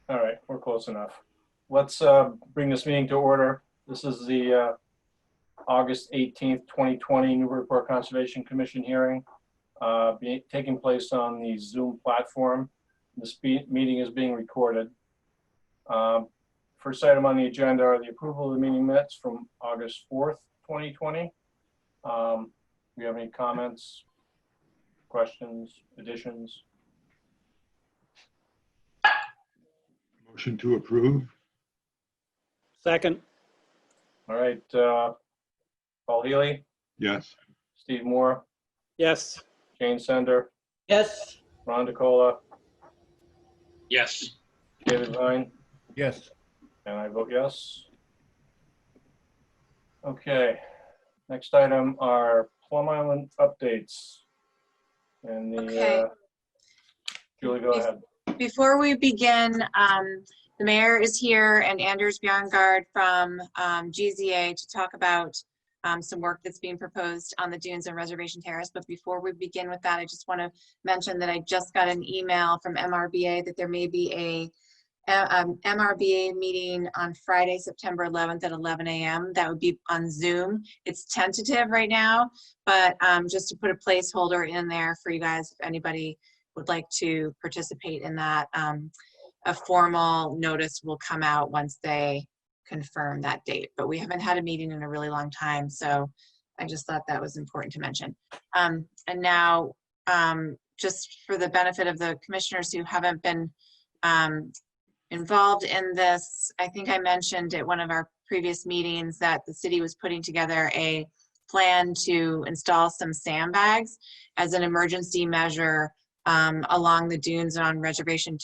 All right, we're close enough. Let's bring this meeting to order. This is the August 18th, 2020 Newburyport Conservation Commission hearing taking place on the Zoom platform. This meeting is being recorded. First item on the agenda are the approval of the meeting minutes from August 4th, 2020. Do you have any comments, questions, additions? Motion to approve? Second. All right, Paul Healy, Yes. Steve Moore, Yes. Jane Sender, Yes. Ron DeCola, Yes. David Vine, Yes. and I vote yes. Okay, next item are Plum Island updates. And Okay. Julie, go ahead. Before we begin, the mayor is here and Anders Bjarngard from GZA to talk about some work that's being proposed on the dunes and Reservation Terrace. But before we begin with that, I just want to mention that I just got an email from MRBA that there may be a MRBA meeting on Friday, September 11th at 11 a.m. That would be on Zoom. It's tentative right now, but just to put a placeholder in there for you guys, if anybody would like to participate in that, a formal notice will come out once they confirm that date. But we haven't had a meeting in a really long time, so I just thought that was important to mention. And now, just for the benefit of the commissioners who haven't been involved in this, I think I mentioned at one of our previous meetings that the city was putting together a plan to install some sandbags as an emergency measure along the dunes on Reservation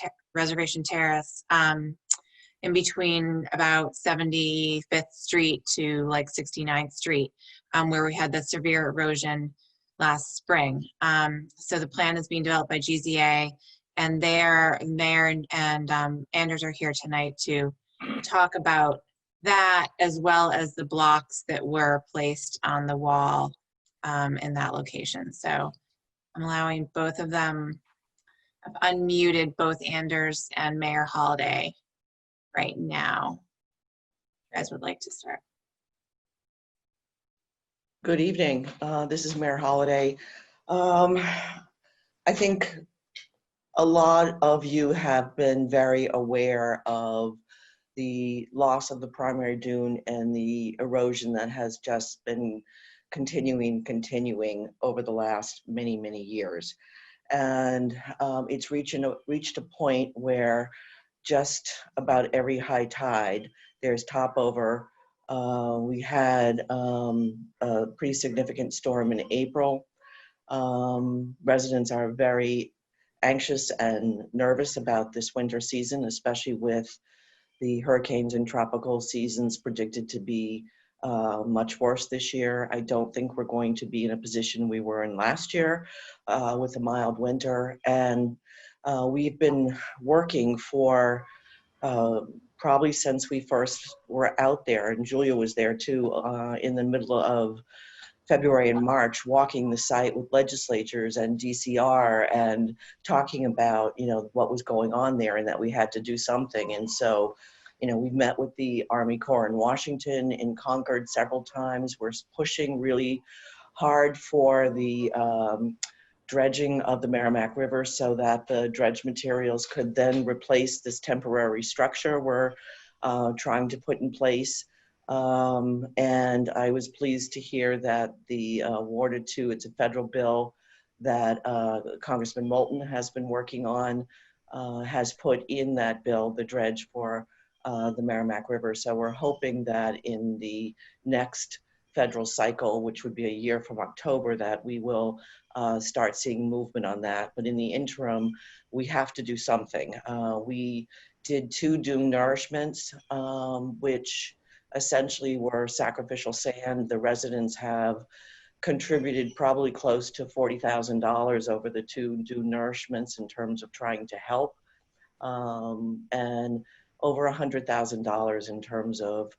Terrace, in between about 75th Street to like 69th Street, where we had the severe erosion last spring. So the plan is being developed by GZA, and their mayor and Anders are here tonight to talk about that, as well as the blocks that were placed on the wall in that location. So I'm allowing both of them. I've unmuted both Anders and Mayor Holliday right now. You guys would like to start? Good evening. This is Mayor Holliday. I think a lot of you have been very aware of the loss of the primary dune and the erosion that has just been continuing over the last many years. And it's reached a point where just about every high tide, there's top over. We had a pretty significant storm in April. Residents are very anxious and nervous about this winter season, especially with the hurricanes and tropical seasons predicted to be much worse this year. I don't think we're going to be in a position we were in last year with a mild winter. And we've been working for probably since we first were out there, and Julia was there too, in the middle of February and March, walking the site with legislatures and DCR and talking about, what was going on there and that we had to do something. And so, we've met with the Army Corps in Washington, in Concord several times. We're pushing really hard for the dredging of the Merrimack River so that the dredge materials could then replace this temporary structure we're trying to put in place. And I was pleased to hear that the awarded to, it's a federal bill that Congressman Moulton has been working on, has put in that bill the dredge for the Merrimack River. So we're hoping that in the next federal cycle, which would be a year from October, that we will start seeing movement on that. But in the interim, we have to do something. We did 2 Dune Nourishments, which essentially were sacrificial sand. The residents have contributed probably close to $40,000 over the 2 Dune Nourishments in terms of trying to help, and over $100,000 in terms of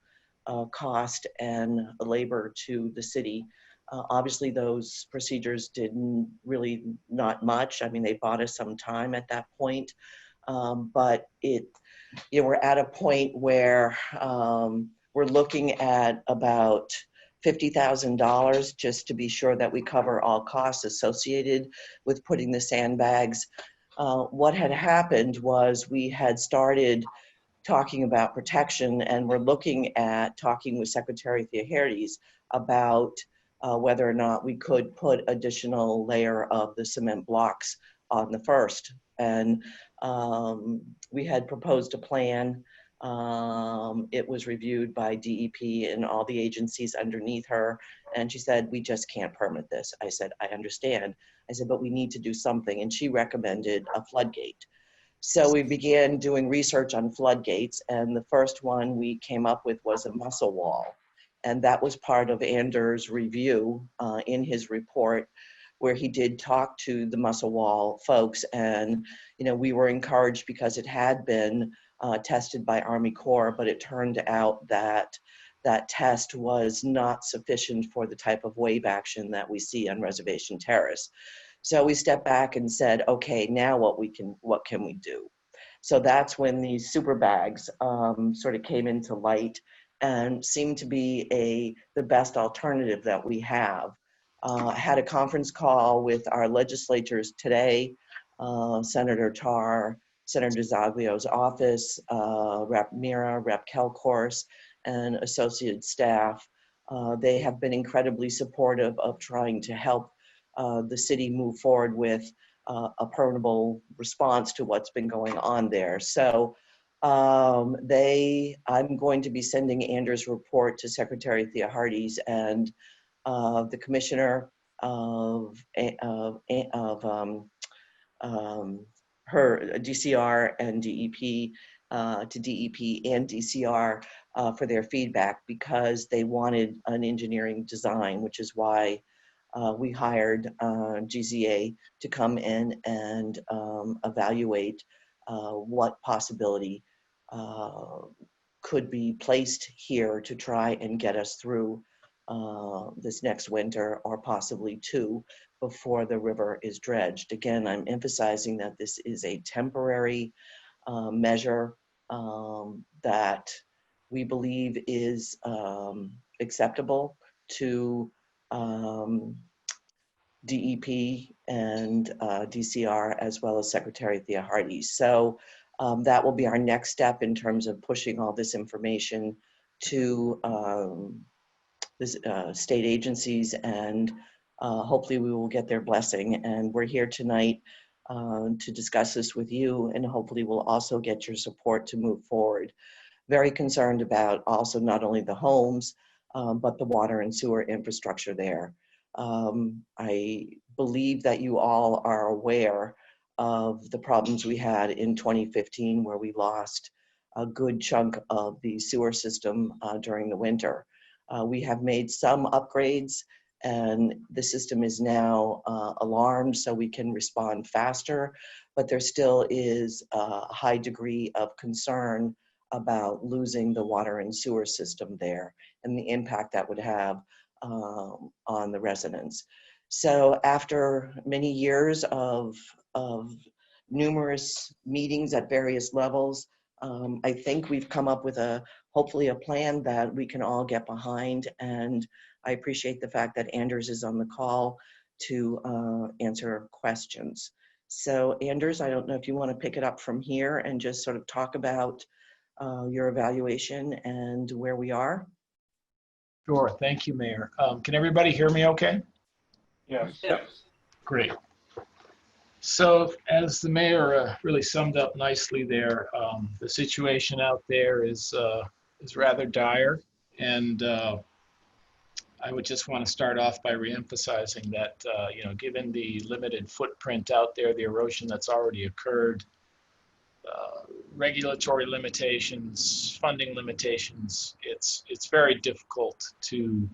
cost and labor to the city. Obviously, those procedures didn't really, not much. I mean, they bought us some time at that point, but we're at a point where we're looking at about $50,000 just to be sure that we cover all costs associated with putting the sandbags. What had happened was we had started talking about protection, and we're looking at talking with Secretary Theoharides about whether or not we could put additional layer of the cement blocks on the first. And we had proposed a plan. It was reviewed by DEP and all the agencies underneath her. And she said, we just can't permit this. I said, I understand. I said, but we need to do something. And she recommended a floodgate. So we began doing research on floodgates, and the first one we came up with was a muscle wall. And that was part of Anders' review in his report, where he did talk to the muscle wall folks. And, we were encouraged because it had been tested by Army Corps, but it turned out that that test was not sufficient for the type of wave action that we see on Reservation Terrace. So we stepped back and said, okay, now what can we do? So that's when these super bags sort of came into light and seemed to be the best alternative that we have. I had a conference call with our legislators today, Senator Tarr, Senator Zaglio's office, Rep. Mira, Rep. Kelcourse, and associate staff. They have been incredibly supportive of trying to help the city move forward with a permanent response to what's been going on there. So I'm going to be sending Anders' report to Secretary Theoharides and the commissioner of her DCR and DEP to DEP and DCR for their feedback, because they wanted an engineering design, which is why we hired GZA to come in and evaluate what possibility could be placed here to try and get us through this next winter, or possibly two, before the river is dredged. Again, I'm emphasizing that this is a temporary measure that we believe is acceptable to DEP and DCR, as well as Secretary Theoharides. So that will be our next step in terms of pushing all this information to the state agencies, and hopefully we will get their blessing. And we're here tonight to discuss this with you, and hopefully we'll also get your support to move forward. Very concerned about also not only the homes, but the water and sewer infrastructure there. I believe that you all are aware of the problems we had in 2015, where we lost a good chunk of the sewer system during the winter. We have made some upgrades, and the system is now alarmed so we can respond faster, but there still is a high degree of concern about losing the water and sewer system there and the impact that would have on the residents. So after many years of numerous meetings at various levels, I think we've come up with hopefully a plan that we can all get behind. And I appreciate the fact that Anders is on the call to answer questions. So Anders, I don't know if you want to pick it up from here and just sort of talk about your evaluation and where we are. Sure. Thank you, Mayor. Can everybody hear me okay? Yes. Great. So as the mayor really summed up nicely there, the situation out there is rather dire. And I would just want to start off by reemphasizing that, given the limited footprint out there, the erosion that's already occurred, regulatory limitations, funding limitations, it's very difficult to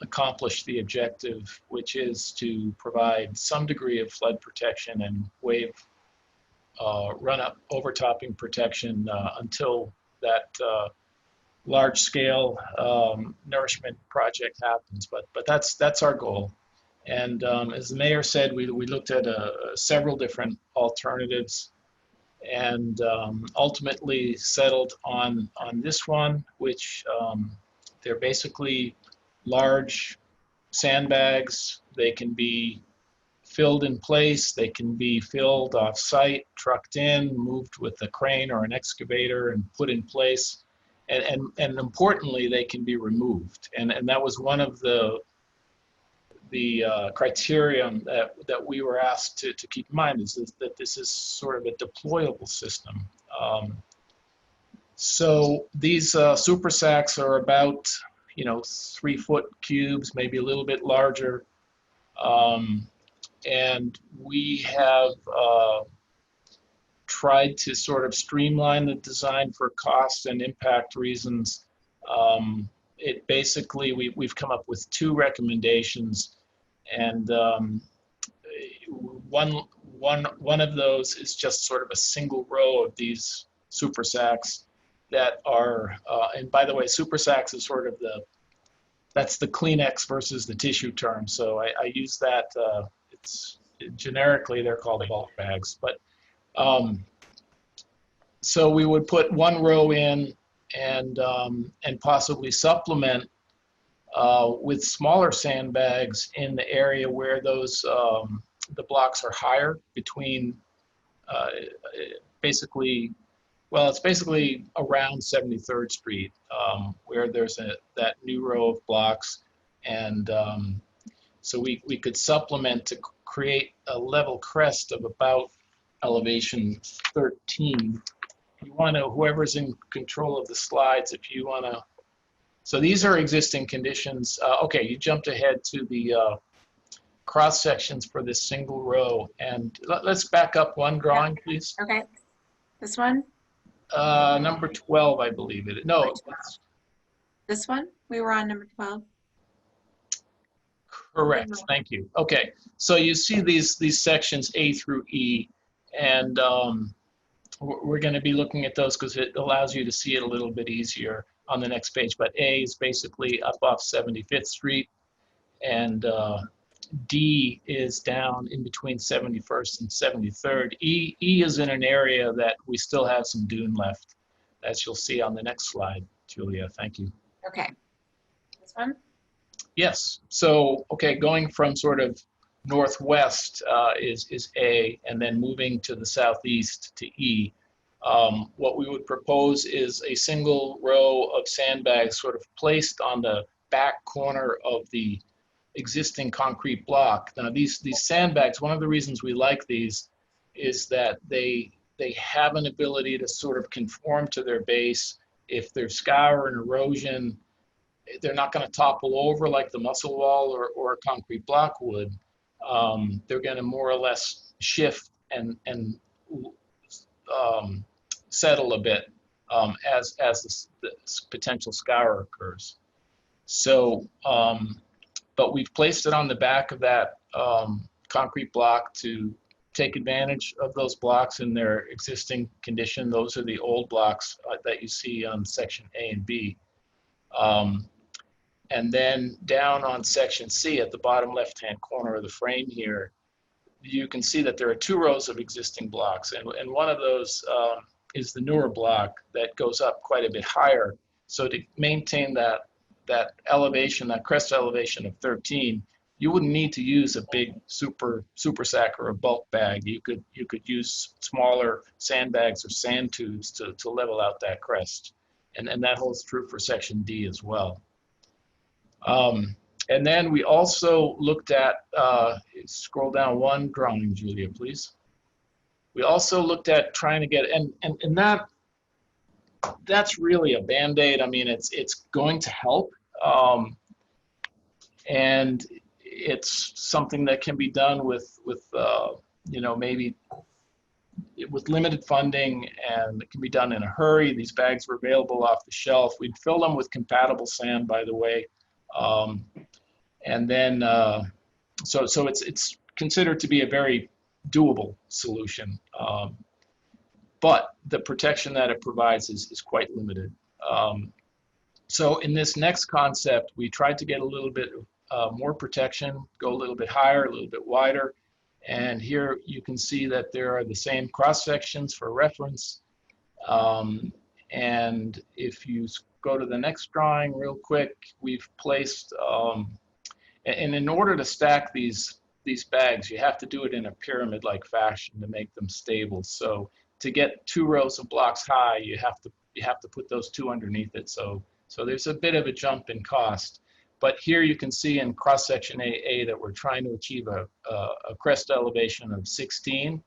accomplish the objective, which is to provide some degree of flood protection and wave run-up overtopping protection until that large-scale nourishment project happens. But that's our goal. And as the mayor said, we looked at several different alternatives. and ultimately settled on this one, which they're basically large sandbags. They can be filled in place, they can be filled off-site, trucked in, moved with a crane or an excavator and put in place. And importantly, they can be removed. And that was one of the criterion that we were asked to keep in mind, is that this is sort of a deployable system. So these super sacks are about 3-foot cubes, maybe a little bit larger. And we have tried to sort of streamline the design for cost and impact reasons. It basically, we've come up with 2 recommendations, and one of those is just sort of a single row of these super sacks that are, and by the way, super sacks is sort of that's the Kleenex versus the tissue term. So I use that, generically they're called bulk bags, but so we would put 1 row in and possibly supplement with smaller sandbags in the area where those the blocks are higher, between basically, well, it's basically around 73rd Street, where there's that new row of blocks. And so we could supplement to create a level crest of about elevation 13. You want to, whoever's in control of the slides, if you want to, so these are existing conditions. Okay, you jumped ahead to the cross sections for this single row. And let's back up 1 drawing, please. Okay. This one? Number 12, I believe it. No. This one? We were on number 12. Correct. Thank you. Okay. So you see these sections A through E, and we're going to be looking at those because it allows you to see it a little bit easier on the next page. But A is basically up off 75th Street, and D is down in between 71st and 73rd. E is in an area that we still have some dune left, as you'll see on the next slide, Julia. Thank you. Okay. This one? Yes. So, okay, going from sort of northwest is A, and then moving to the southeast to E. What we would propose is a single row of sandbags sort of placed on the back corner of the existing concrete block. Now, these sandbags, one of the reasons we like these is that they have an ability to sort of conform to their base. If there's scour and erosion, they're not going to topple over like the muscle wall or a concrete block would. They're going to more or less shift and settle a bit as this potential scour occurs. So, but we've placed it on the back of that concrete block to take advantage of those blocks in their existing condition. Those are the old blocks that you see on section A and B. And then down on section C at the bottom left-hand corner of the frame here, you can see that there are 2 rows of existing blocks. And one of those is the newer block that goes up quite a bit higher. So to maintain that elevation, that crest elevation of 13, you wouldn't need to use a big super sack or a bulk bag. You could use smaller sandbags or sand tubes to level out that crest. And that holds true for section D as well. And then we also looked at, scroll down 1 drawing, Julia, please. We also looked at trying to get, and that's really a Band-Aid. I mean, it's going to help. And it's something that can be done with maybe with limited funding, and it can be done in a hurry. These bags were available off the shelf. We'd fill them with compatible sand, by the way. And then, so it's considered to be a very doable solution. But the protection that it provides is quite limited. So in this next concept, we tried to get a little bit more protection, go a little bit higher, a little bit wider, And here you can see that there are the same cross sections for reference. And if you go to the next drawing real quick, we've placed, and in order to stack these bags, you have to do it in a pyramid-like fashion to make them stable. So to get 2 rows of blocks high, you have to put those 2 underneath it. So there's a bit of a jump in cost. But here you can see in cross-section AA that we're trying to achieve a crest elevation of 16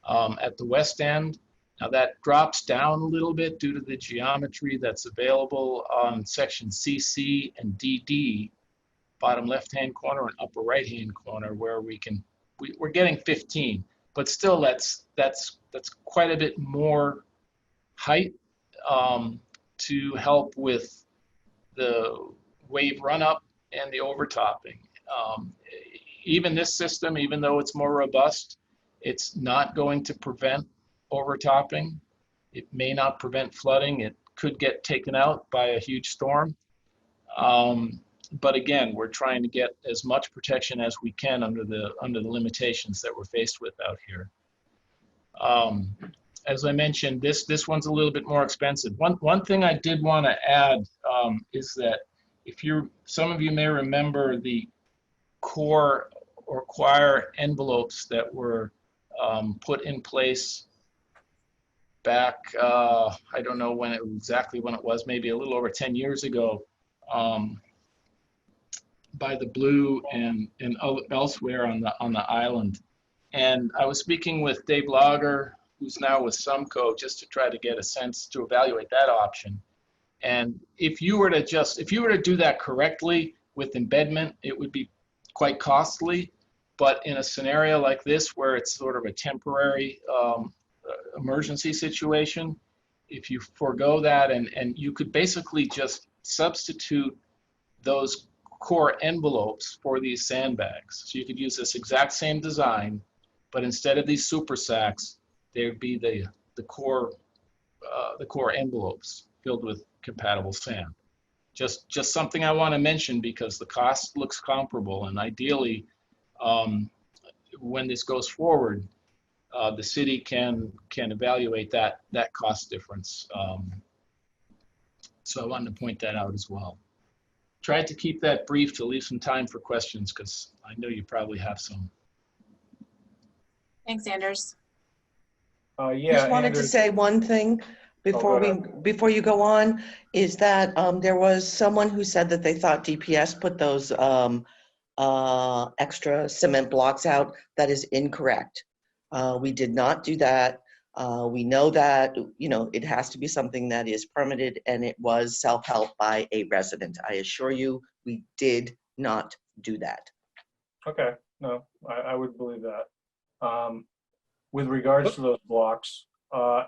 at the west end. Now that drops down a little bit due to the geometry that's available on section CC and DD, bottom left-hand corner and upper right-hand corner, where we're getting 15, but still that's quite a bit more height to help with the wave run-up and the overtopping. Even this system, even though it's more robust, it's not going to prevent overtopping. It may not prevent flooding. It could get taken out by a huge storm. But again, we're trying to get as much protection as we can under the limitations that we're faced with out here. As I mentioned, this one's a little bit more expensive. One thing I did want to add is that some of you may remember the core or choir envelopes that were put in place back, I don't know exactly when it was, maybe a little over 10 years ago, by the Blue and elsewhere on the island. And I was speaking with Dave Lager, who's now with Sumco, just to try to get a sense to evaluate that option. And if you were to do that correctly with embedment, it would be quite costly. But in a scenario like this, where it's sort of a temporary emergency situation, if you forego that, and you could basically just substitute those core envelopes for these sandbags. So you could use this exact same design, but instead of these super sacks, there'd be the core envelopes filled with compatible sand. Just something I want to mention because the cost looks comparable, and ideally, when this goes forward, the city can evaluate that cost difference. So I wanted to point that out as well. Tried to keep that brief to leave some time for questions because I know you probably have some. Thanks, Anders. Yeah, Just wanted to Anders, say one thing before go ahead. before you go on, is that there was someone who said that they thought DPS put those extra cement blocks out. That is incorrect. We did not do that. We know that, it has to be something that is permitted, and it was self-help by a resident. I assure you, we did not do that. Okay, no, I would believe that. With regards to those blocks,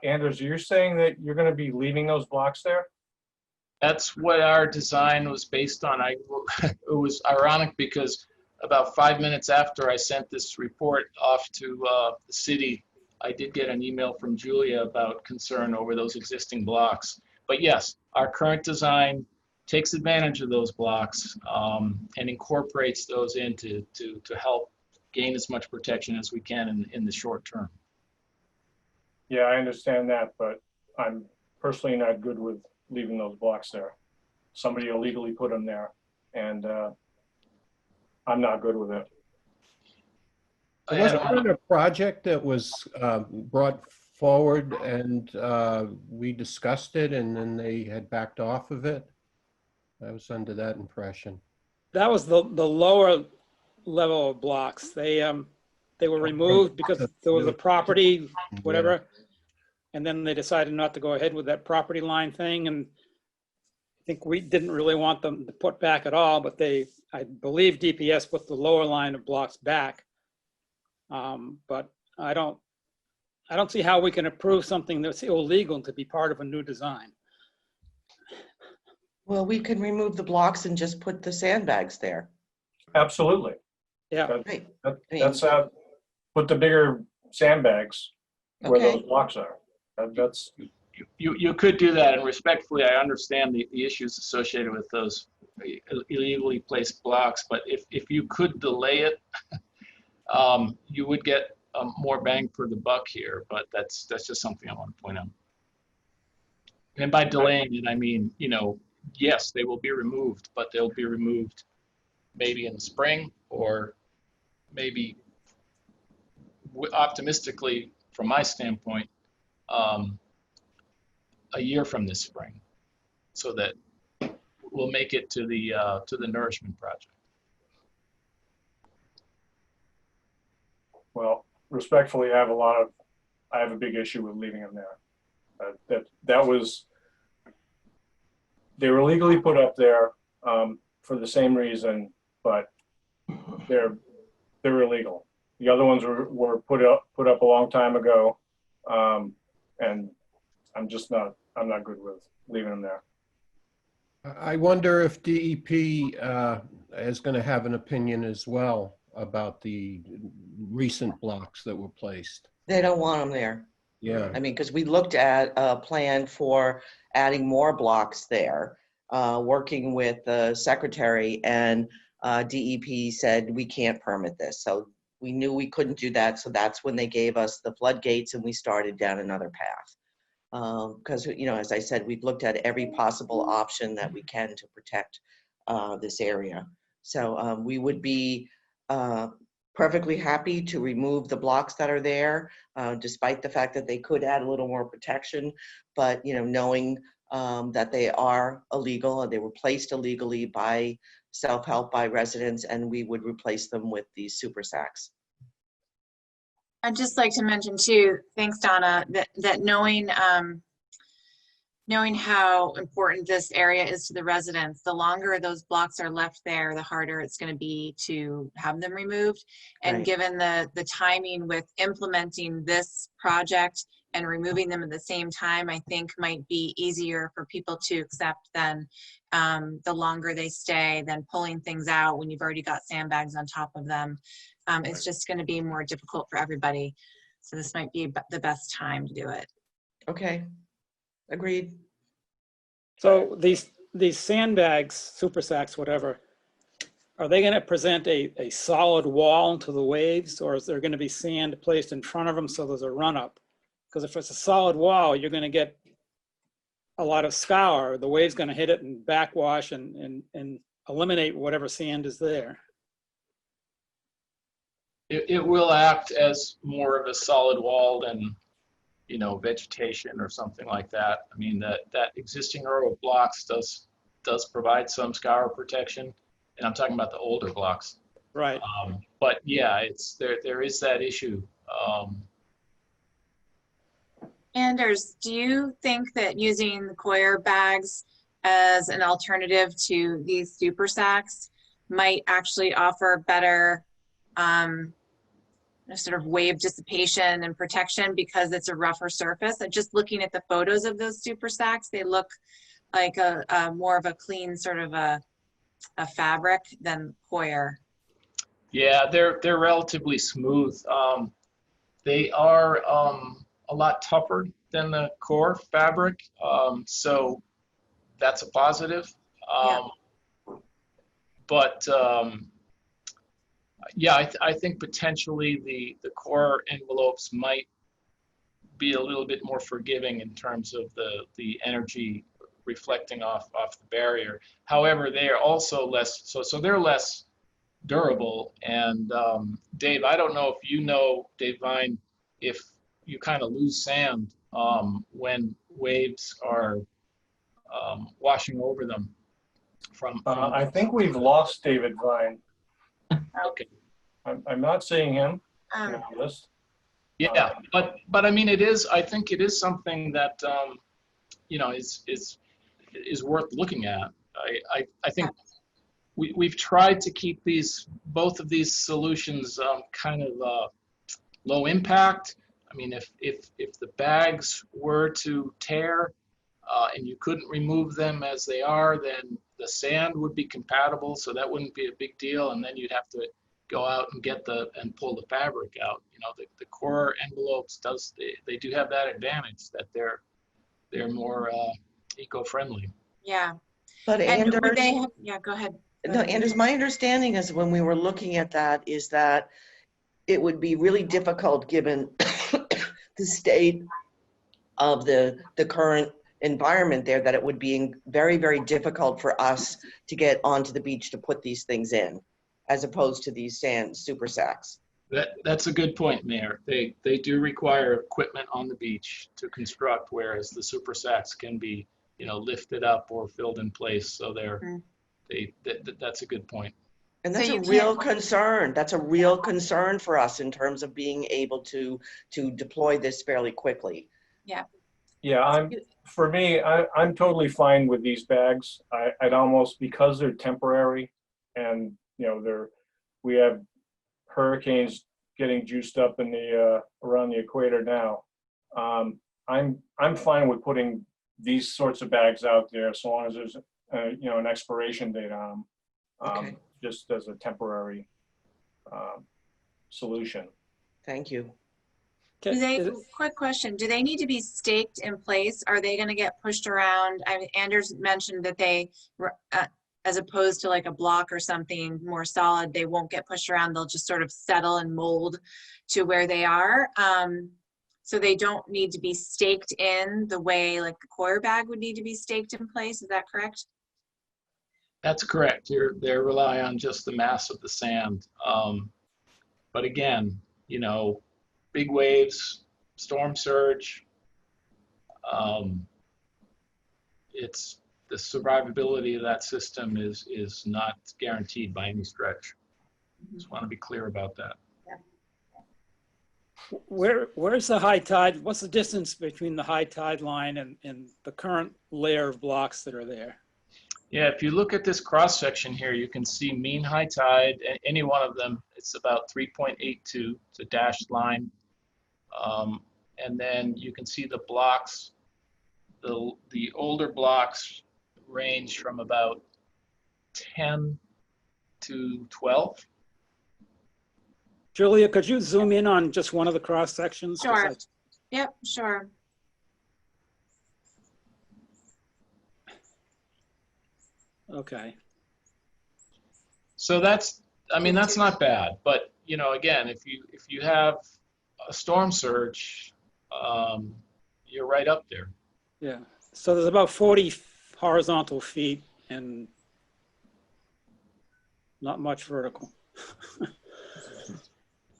Anders, you're saying that you're going to be leaving those blocks there? That's what our design was based on. It was ironic because about 5 minutes after I sent this report off to the city, I did get an email from Julia about concern over those existing blocks. But yes, our current design takes advantage of those blocks and incorporates those to help gain as much protection as we can in the short term. Yeah, I understand that, but I'm personally not good with leaving those blocks there. Somebody illegally put them there, and I'm not good with it. Wasn't that a project that was brought forward and we discussed it and then they had backed off of it? I was under that impression. That was the lower level of blocks. They were removed because there was a property, whatever, and then they decided not to go ahead with that property line thing. And I think we didn't really want them to put back at all, but I believe DPS put the lower line of blocks back. But I don't see how we can approve something that's illegal to be part of a new design. Well, we can remove the blocks and just put the sandbags there. Absolutely. Yeah. Right. That's put the bigger sandbags where Okay. those blocks are. That's You could do that, and respectfully, I understand the issues associated with those illegally placed blocks, but if you could delay it you would get more bang for the buck here, but that's just something I want to point out. And by delaying it, I mean, you know, yes, they will be removed, but they'll be removed maybe in the spring, or maybe optimistically, from my standpoint, a year from this spring, so that we'll make it to the nourishment project. Well, respectfully, I have a big issue with leaving them there. They were legally put up there for the same reason, but they're illegal. The other ones were put up a long time ago, and I'm not good with leaving them there. I wonder if DEP is going to have an opinion as well about the recent blocks that were placed. They don't want them there. Yeah. I mean, because we looked at a plan for adding more blocks there, working with the secretary, and DEP said, we can't permit this. So we knew we couldn't do that. So that's when they gave us the floodgates, and we started down another path. Because, you know, as I said, we've looked at every possible option that we can to protect this area. So we would be perfectly happy to remove the blocks that are there, despite the fact that they could add a little more protection. But, you know, knowing that they are illegal, and they were placed illegally by self-help, by residents, and we would replace them with these super sacks. I'd just like to mention too, thanks Donna, that knowing how important this area is to the residents, the longer those blocks are left there, the harder it's going to be to have them removed. And Right. given the timing with implementing this project and removing them at the same time, I think might be easier for people to accept than the longer they stay, than pulling things out when you've already got sandbags on top of them. It's just going to be more difficult for everybody. So this might be the best time to do it. Okay, agreed. So these sandbags, super sacks, whatever, are they going to present a solid wall to the waves, or is there going to be sand placed in front of them so there's a run up? Because if it's a solid wall, you're going to get a lot of scour. The wave's going to hit it and backwash and eliminate whatever sand is there. It will act as more of a solid wall than, you know, vegetation or something like that. I mean, that existing row of blocks does provide some scour protection, and I'm talking about the older blocks. Right. But yeah, there is that issue. Anders, do you think that using the coir bags as an alternative to these super sacks might actually offer better sort of wave dissipation and protection because it's a rougher surface? And just looking at the photos of those super sacks, they look like a more of a clean sort of a fabric than coir. Yeah, they're relatively smooth. They are a lot tougher than the core fabric, so that's a positive. But yeah, I think potentially the core envelopes might be a little bit more forgiving in terms of the energy reflecting off the barrier. However, they are also less, so they're less durable. And Dave, I don't know if you know, Dave Vine, if you kind of lose sand when waves are washing over them from I think we've lost David Vine. okay. I'm not seeing him on the list. Yeah, but I mean, I think it is something that you know, is worth looking at. I think we've tried to keep both of these solutions kind of low impact. I mean, if the bags were to tear and you couldn't remove them as they are, then the sand would be compatible, so that wouldn't be a big deal. And then you'd have to go out and pull the fabric out. You know, the core envelopes they do have that advantage that they're more eco-friendly. Yeah. But And Anders, would they have, go ahead. no, Anders, my understanding is when we were looking at that is that it would be really difficult given the state of the current environment there, that it would be very, very difficult for us to get onto the beach to put these things in, as opposed to these sand super sacks. That's a good point, Mayor. They do require equipment on the beach to construct, whereas the super sacks can be, you know, lifted up or filled in place. So that's a good point. And So that's a you real can't- concern. That's a real concern for us in terms of being able to deploy this fairly quickly. Yeah, for me, I'm totally fine with these bags. I'd almost, because they're temporary and, you know, we have hurricanes getting juiced up in the, around the equator now. I'm fine with putting these sorts of bags out there so long as there's, you know, an expiration date on them, Okay. just as a temporary solution. Thank you. Do they, Is it- quick question, do they need to be staked in place? Are they gonna get pushed around? I mean, Anders mentioned that they, as opposed to like a block or something more solid, they won't get pushed around. They'll just sort of settle and mold to where they are. So they don't need to be staked in the way like the coir bag would need to be staked in place. Is that correct? That's correct. They rely on just the mass of the sand. But again, you know, big waves, storm surge, it's the survivability of that system is not guaranteed by any stretch. Just want to be clear about that. Where's the high tide? What's the distance between the high tide line and the current layer of blocks that are there? Yeah, if you look at this cross section here, you can see mean high tide. Any one of them, it's about 3.82. It's a dashed line. And then you can see the blocks. The older blocks range from about 10 to 12. Julia, could you zoom in on just one of the cross sections? Sure. Yep, sure. Okay. So that's, I mean, that's not bad. But you know, again, if you have a storm surge, you're right up there. Yeah. So there's about 40 horizontal feet and not much vertical.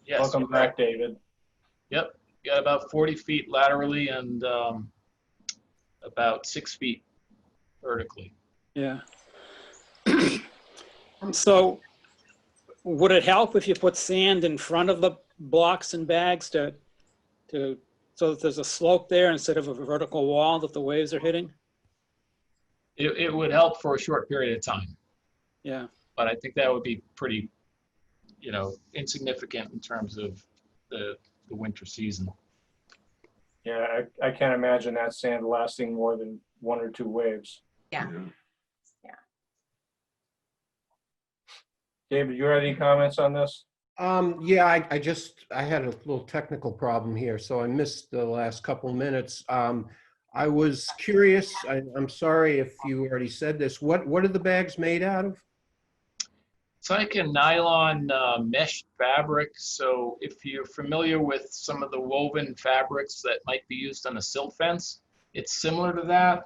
Yes. Welcome you're right. back, David. Yep, you got about 40 feet laterally and about 6 feet vertically. Yeah. So would it help if you put sand in front of the blocks and bags so that there's a slope there instead of a vertical wall that the waves are hitting? It would help for a short period of time, Yeah. but I think that would be pretty, you know, insignificant in terms of the winter season. Yeah, I can't imagine that sand lasting more than 1 or 2 waves. Yeah. David, you had any comments on this? Yeah, I had a little technical problem here, so I missed the last couple minutes. I was curious, I'm sorry if you already said this, what are the bags made out of? It's like a nylon mesh fabric. So if you're familiar with some of the woven fabrics that might be used on a silt fence, it's similar to that.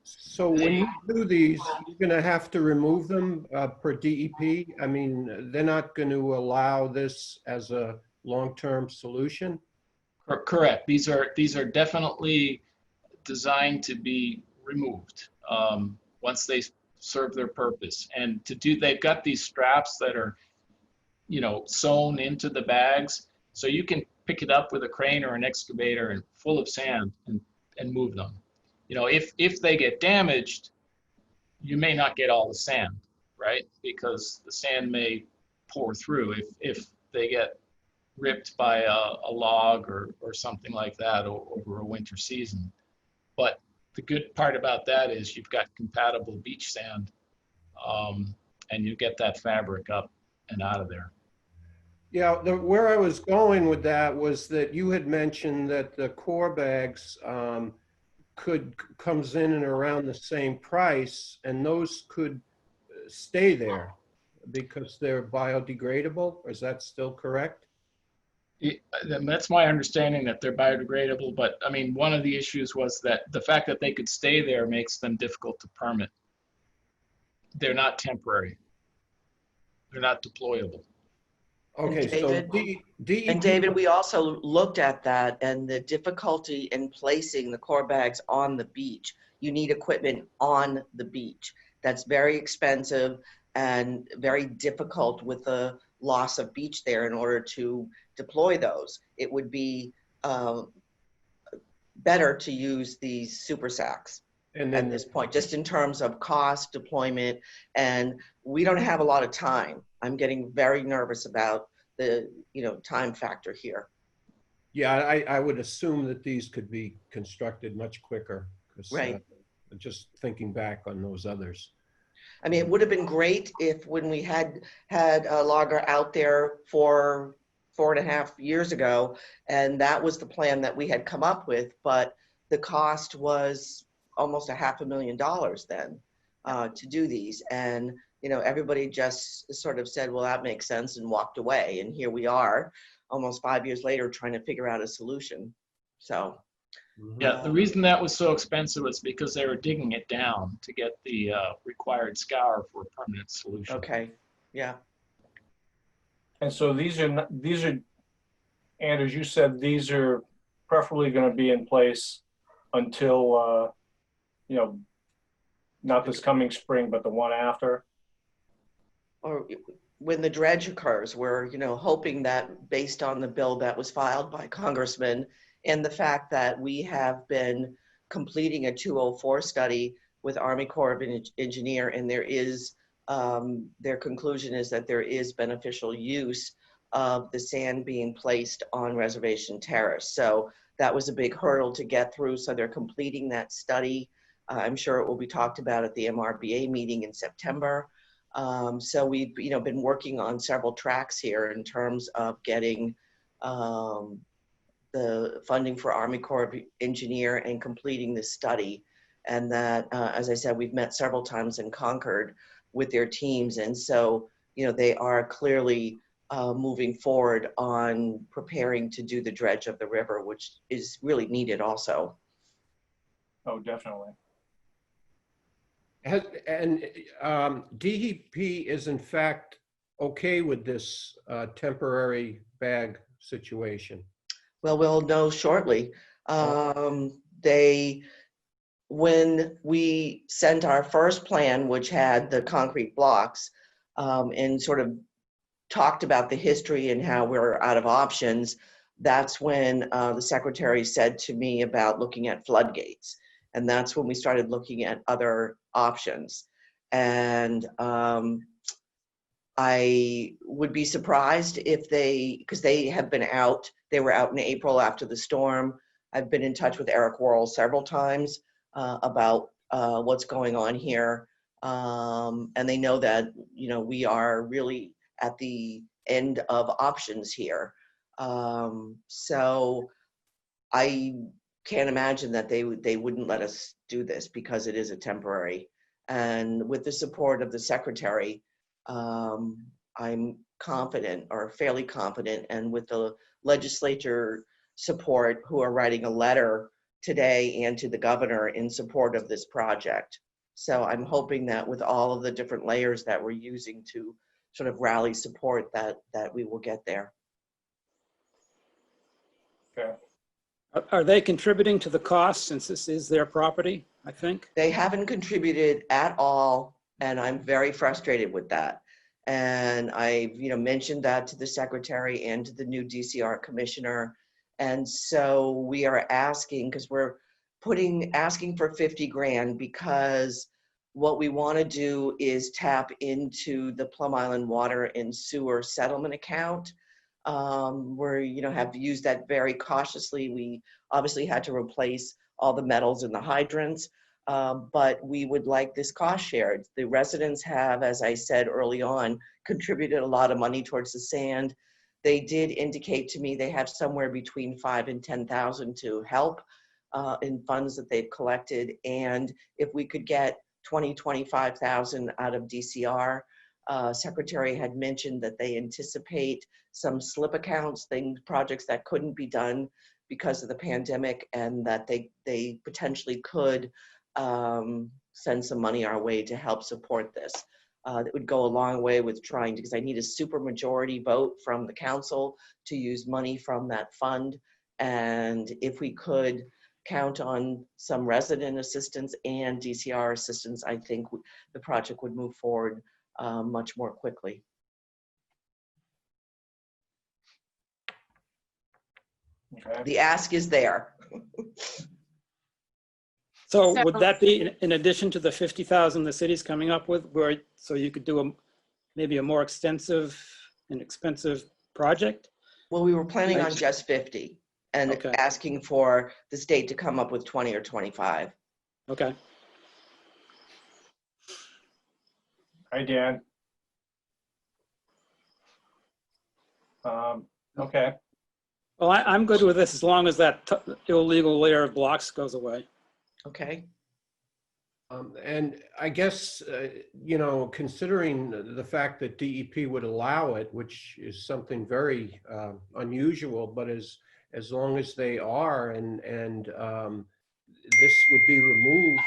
So when you do these, you're going to have to remove them per DEP? I mean, they're not going to allow this as a long-term solution? Correct. These are definitely designed to be removed once they serve their purpose. And they've got these straps that are, you know, sewn into the bags, so you can pick it up with a crane or an excavator and full of sand and move them. You know, if they get damaged, you may not get all the sand, right? Because the sand may pour through if they get ripped by a log or something like that over a winter season. But the good part about that is you've got compatible beach sand, and you get that fabric up and out of there. Yeah, where I was going with that was that you had mentioned that the core bags comes in and around the same price, and those could stay there. because they're biodegradable? Or is that still correct? That's my understanding, that they're biodegradable, but I mean, one of the issues was that the fact that they could stay there makes them difficult to permit. They're not temporary. They're not deployable. Okay, so David? DEP. And David, we also looked at that and the difficulty in placing the core bags on the beach. You need equipment on the beach. That's very expensive and very difficult with the loss of beach there in order to deploy those. It would be better to use these super sacks And at then this point, just in terms of cost, deployment, and we don't have a lot of time. I'm getting very nervous about the time factor here. yeah, I would assume that these could be constructed much quicker, because Right. just thinking back on those others. I mean, it would have been great if when we had a logger out there for 4.5 years ago, and that was the plan that we had come up with, but the cost was almost $500,000 then to do these. And, everybody just sort of said, well, that makes sense, and walked away. And here we are almost 5 years later trying to figure out a solution. So. Yeah, the reason that was so expensive was because they were digging it down to get the required scour for a permanent solution. Okay, yeah. And so these are, and as you said, these are preferably going to be in place until, not this coming spring, but the one after. Or when the dredge occurs, we're, hoping that based on the bill that was filed by congressmen and the fact that we have been completing a 204 study with Army Corps of Engineer, and there is, their conclusion is that there is beneficial use of the sand being placed on Reservation Terrace. So that was a big hurdle to get through. So they're completing that study. I'm sure it will be talked about at the MRBA meeting in September. So we've been working on several tracks here in terms of getting the funding for Army Corps of Engineer and completing this study. And that, as I said, we've met several times in Concord with their teams. And so, they are clearly moving forward on preparing to do the dredge of the river, which is really needed also. Oh, definitely. And DEP is in fact okay with this temporary bag situation. Well, we'll know shortly. When we sent our first plan, which had the concrete blocks, and sort of talked about the history and how we're out of options, that's when the secretary said to me about looking at floodgates. And that's when we started looking at other options. And I would be surprised if because they have been out, they were out in April after the storm. I've been in touch with Eric Worrell several times about what's going on here. And they know that, we are really at the end of options here. So I can't imagine that they wouldn't let us do this because it is a temporary. And with the support of the secretary, I'm confident, or fairly confident, and with the legislature support, who are writing a letter today and to the governor in support of this project. So I'm hoping that with all of the different layers that we're using to sort of rally support, that we will get there. Okay. Are they contributing to the cost since this is their property, I think? They haven't contributed at all, and I'm very frustrated with that. And I've mentioned that to the secretary and to the new DCR commissioner. And so we are asking, because we're asking for 50 grand, because what we want to do is tap into the Plum Island Water and Sewer Settlement Account. We're, have used that very cautiously. We obviously had to replace all the metals in the hydrants, but we would like this cost shared. The residents have, as I said early on, contributed a lot of money towards the sand. They did indicate to me they have somewhere between 5,000 and 10,000 to help in funds that they've collected. And if we could get 25,000 out of DCR, Secretary had mentioned that they anticipate some slip accounts, projects that couldn't be done because of the pandemic, and that they potentially could send some money our way to help support this. That would go a long way with trying to, because I need a super majority vote from the council to use money from that fund. And if we could count on some resident assistance and DCR assistance, I think the project would move forward much more quickly. Okay. The ask is there. So would that be in addition to the 50,000 the city's coming up with, where, so you could do maybe a more extensive and expensive project? Well, we were planning on just 50 and Okay. asking for the state to come up with 20 or 25. Okay. Hi, Dan. Okay. Well, I'm good with this as long as that illegal layer of blocks goes away. Okay. And I guess, you know, considering the fact that DEP would allow it, which is something very unusual, but as long as they are and this would be removed,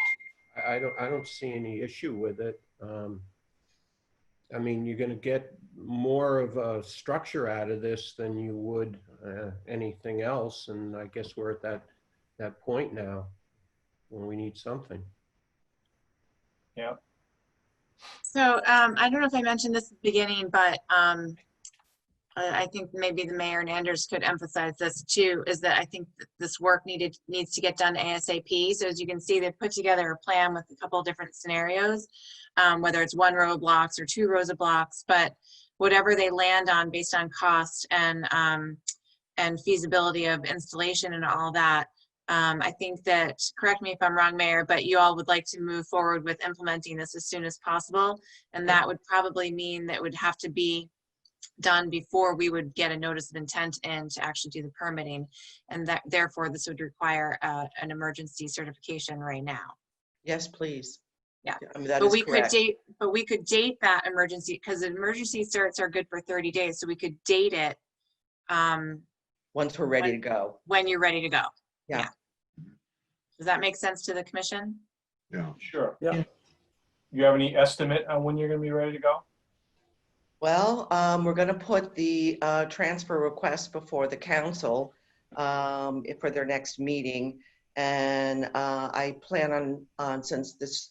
I don't see any issue with it. I mean, you're going to get more of a structure out of this than you would anything else, and I guess we're at that point now when we need something. Yeah. So I don't know if I mentioned this at the beginning, but I think maybe the mayor and Anders could emphasize this too, is that I think that this work needs to get done ASAP. So as you can see, they've put together a plan with a couple of different scenarios, whether it's 1 row of blocks or 2 rows of blocks, but whatever they land on based on cost and feasibility of installation and all that, I think that, correct me if I'm wrong, Mayor, but you all would like to move forward with implementing this as soon as possible. And that would probably mean that it would have to be done before we would get a notice of intent in to actually do the permitting. And that therefore this would require an emergency certification right now. Yes, please. Yeah. I mean, that But is correct. we could date that emergency, because emergency certs are good for 30 days. So we could date it Once we're ready to go. when you're ready to go. Yeah. Does that make sense to the commission? Yeah. Sure. Yeah. You have any estimate on when you're going to be ready to go? Well, we're going to put the transfer request before the council for their next meeting. And I plan on, since this,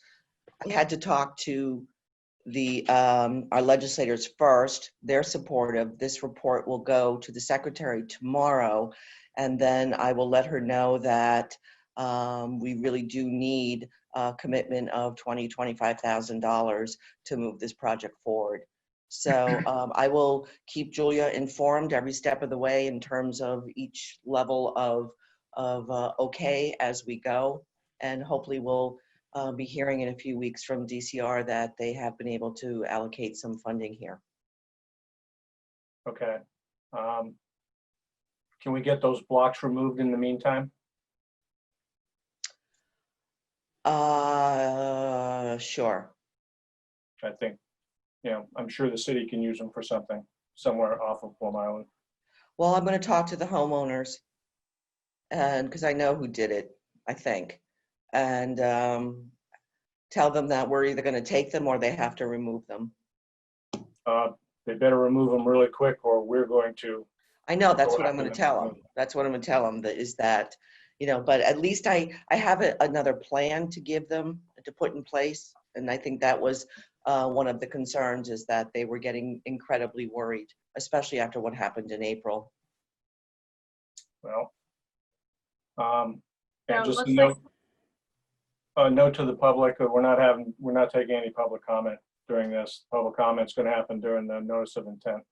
I had to talk to our legislators first. They're supportive. This report will go to the secretary tomorrow. And then I will let her know that we really do need a commitment of $25,000 to move this project forward. So I will keep Julia informed every step of the way in terms of each level of okay as we go. And hopefully we'll be hearing in a few weeks from DCR that they have been able to allocate some funding here. Okay. Can we get those blocks removed in the meantime? Sure. I think, you know, I'm sure the city can use them for something somewhere off of Plum Island. Well, I'm going to talk to the homeowners, and because I know who did it, I think, and tell them that we're either going to take them or they have to remove them. They better remove them really quick or we're going to. I know, that's Go what I'm after going to them. tell them. That's what I'm going to tell them, is that, you know, but at least I have another plan to give them, to put in place. And I think that was one of the concerns, is that they were getting incredibly worried, especially after what happened in April. Well, So and it just looks a note, note to the public, we're not taking any public comment during this. Public comment's going to happen during the notice of intent.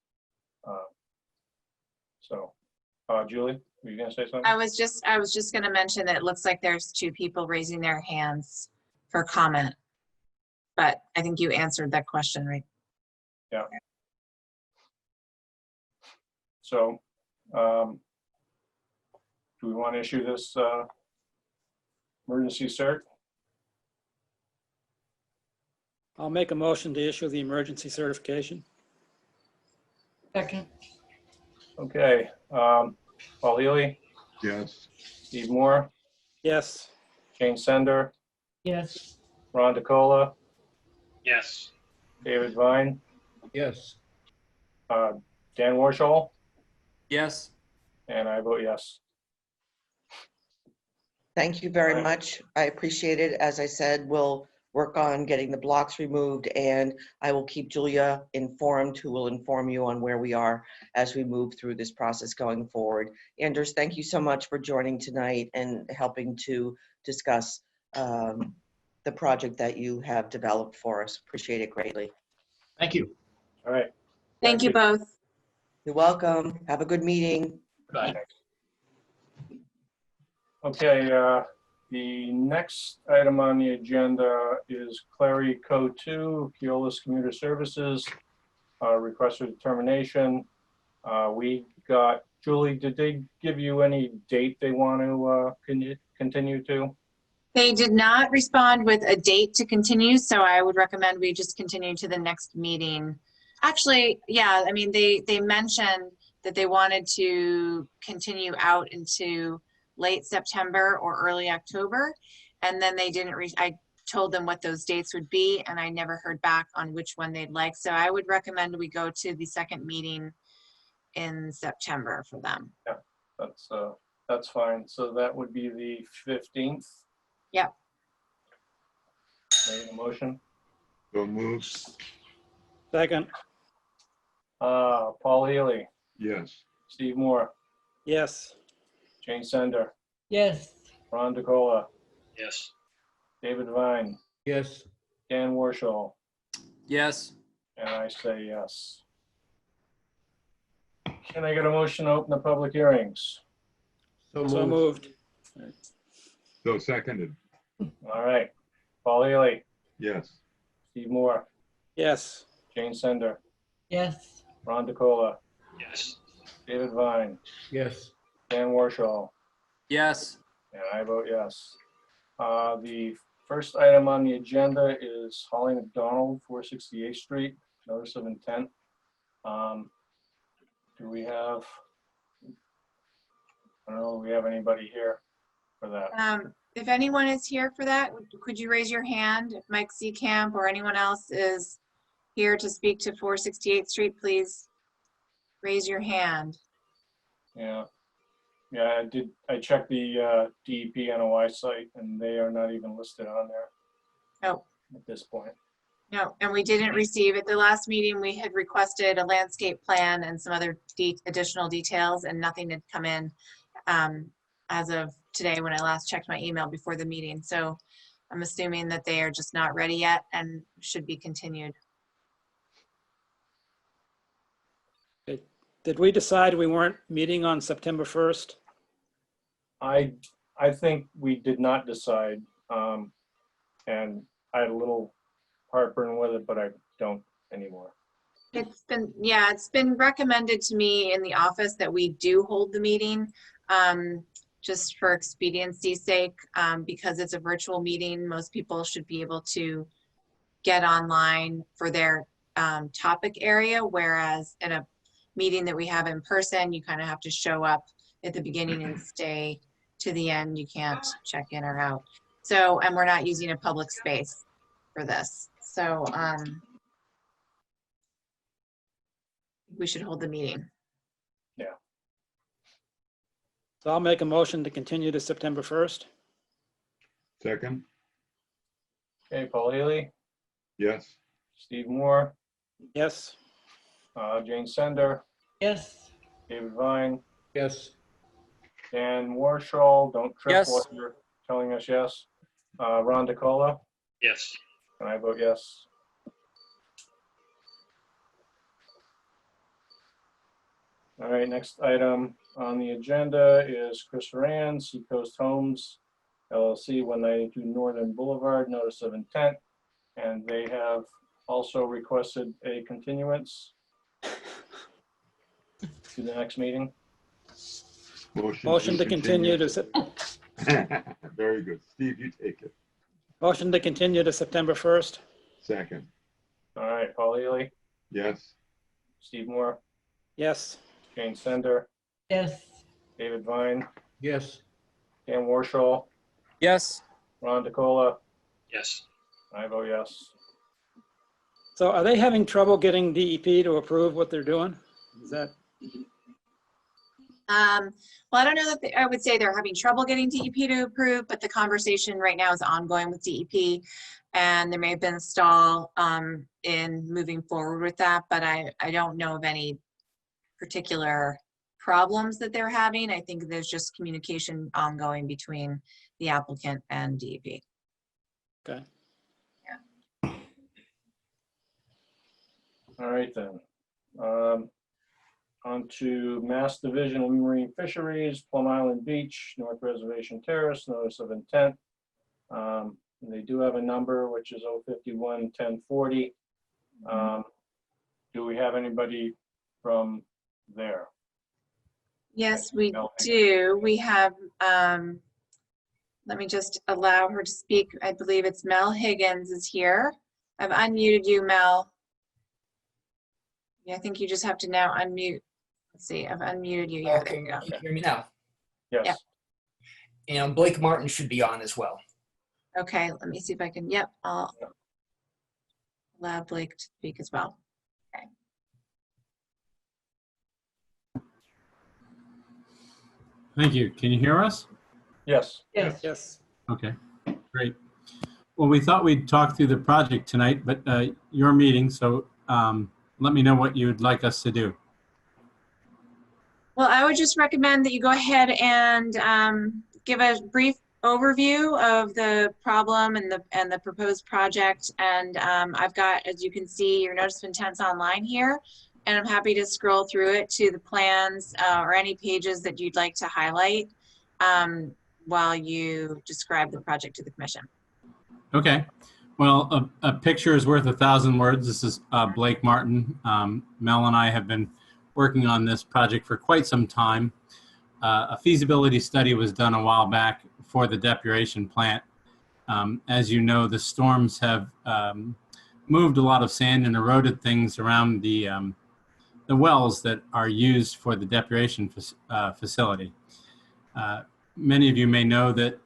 Julie, were you going to say something? I was just going to mention that it looks like there's 2 people raising their hands for comment, but I think you answered that question, right? Yeah. So, do we want to issue this emergency cert? I'll make a motion to issue the emergency certification. Second. Okay, Paul Healy, Yes. Steve Moore, Yes. Jane Sender, Yes. Ron DeCola, Yes. David Vine, Yes. Dan Warshall, Yes. and I vote yes. Thank you very Right. much. I appreciate it. As I said, we'll work on getting the blocks removed, and I will keep Julia informed, who will inform you on where we are as we move through this process going forward. Anders, thank you so much for joining tonight and helping to discuss the project that you have developed for us. Appreciate it greatly. Thank you. All right. Thank you both. You're welcome. Have a good meeting. Bye. Okay, the next item on the agenda is Clary Co. 2, Keolis Commuter Services, request for determination. We got, Julie, did they give you any date they want to continue to? They did not respond with a date to continue, so I would recommend we just continue to the next meeting. Actually, yeah, I mean, they mentioned that they wanted to continue out into late September or early October, and then they didn't I told them what those dates would be, and I never heard back on which one they'd like. So I would recommend we go to the second meeting in September for them. That's fine. So that would be the 15th. Yep. Make a motion. So moved. Second. Paul Healy, Yes. Steve Moore, Yes. Jane Sender, Yes. Ron DeCola, Yes. David Vine, Yes. Dan Warshall, Yes. and I say yes. Can I get a motion to open the public hearings? So moved. So seconded. All right. Paul Healy, Yes. Steve Moore, Yes. Jane Sender, Yes. Ron DeCola, Yes. David Vine, Yes. Dan Warshall, Yes. and I vote yes. The first item on the agenda is Holly McDonald, 468th Street, notice of intent. Do we have, I don't know, do we have anybody here for that? If anyone is here for that, could you raise your hand? If Mike Seacamp or anyone else is here to speak to 468th Street, please raise your hand. Yeah. Yeah, I checked the DEP NOI site and they are not even listed on there. Oh. At this point. No, and we didn't receive, at the last meeting, we had requested a landscape plan and some other additional details, and nothing had come in as of today when I last checked my email before the meeting. So I'm assuming that they are just not ready yet and should be continued. Did we decide we weren't meeting on September 1st? I think we did not decide, and I had a little heartburn with it, but I don't anymore. It's been recommended to me in the office that we do hold the meeting, just for expediency's sake, because it's a virtual meeting. Most people should be able to get online for their topic area, whereas in a meeting that we have in person, you kind of have to show up at the beginning and stay to the end. You can't check in or out. So, and we're not using a public space for this. So we should hold the meeting. So I'll make a motion to continue to September 1st. Second. Okay, Paul Healy, Yes. Steve Moore, Yes. Jane Sender, Yes. David Vine, Yes. Dan Warshall, don't trip Yes. while you're telling us yes. Ron DeCola, Yes. and I vote yes. All right, next item on the agenda is Chris Rand, Seacoast Homes LLC, 192 Northern Boulevard, notice of intent. And they have also requested a continuance to the next meeting. Motion to continue to, Very good. Steve, you take it. motion to continue to September 1st. Second. All right, Paul Ely, Yes. Steve Moore, Yes. Jane Sender, yes, David Vine, Yes. Dan Warshall, Yes. Ron DeCola. Yes. I vote yes. So are they having trouble getting DEP to approve what they're doing? Is that, Well, I don't know that I would say they're having trouble getting DEP to approve, but the conversation right now is ongoing with DEP. And there may have been a stall in moving forward with that, but I don't know of any particular problems that they're having. I think there's just communication ongoing between the applicant and DEP. okay. All right then. On to Mass Division of Marine Fisheries, Plum Island Beach, North Reservation Terrace, notice of intent. They do have a number, which is 051-1040. Do we have anybody from there? Yes, we Mel. do. We have, let me just allow her to speak. I believe it's Mel Higgins is here. I've unmuted you, Mel. Yeah, I think you just have to now unmute. Let's see, I've unmuted you. Yeah, there Okay, you go. can you hear me now? Yes. Yeah. And Blake Martin should be on as well. Okay, let me see if I can, yep, I'll allow Blake to speak as well. Thank you. Can you hear us? Yes. yes. Yes. Okay, great. Well, we thought we'd talk through the project tonight, but your meeting, so let me know what you'd like us to do. Well, I would just recommend that you go ahead and give a brief overview of the problem and the proposed project. And I've got, as you can see, your notice of intent's online here. And I'm happy to scroll through it to the plans or any pages that you'd like to highlight while you describe the project to the commission. Okay. Well, a picture is worth 1,000 words. This is Blake Martin. Mel and I have been working on this project for quite some time. A feasibility study was done a while back for the depuration plant. As you know, the storms have moved a lot of sand and eroded things around the wells that are used for the depuration facility. Many of you may know that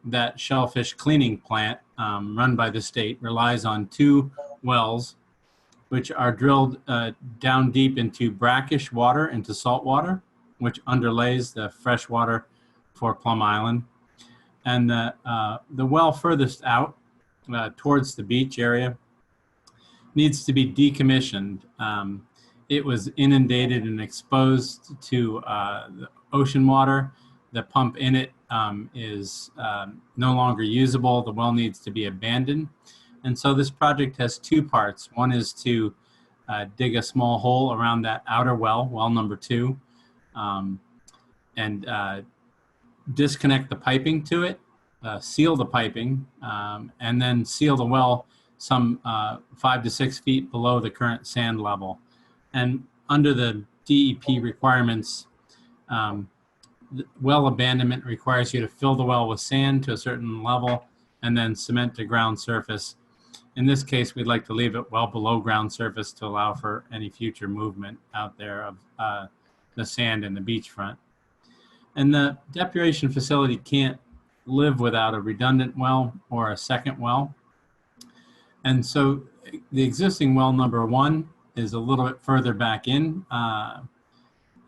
that shellfish cleaning plant run by the state relies on 2 wells which are drilled down deep into brackish water, into salt water, which underlays the fresh water for Plum Island. And the well furthest out towards the beach area needs to be decommissioned. It was inundated and exposed to the ocean water. The pump in it is no longer usable. The well needs to be abandoned. And so this project has 2 parts. One is to dig a small hole around that outer well, well number 2, and disconnect the piping to it, seal the piping, and then seal the well some 5 to 6 feet below the current sand level. And under the DEP requirements, well abandonment requires you to fill the well with sand to a certain level and then cement to ground surface. In this case, we'd like to leave it well below ground surface to allow for any future movement out there of the sand and the beachfront. And the depuration facility can't live without a redundant well or a second well. And so the existing well number 1 is a little bit further back in.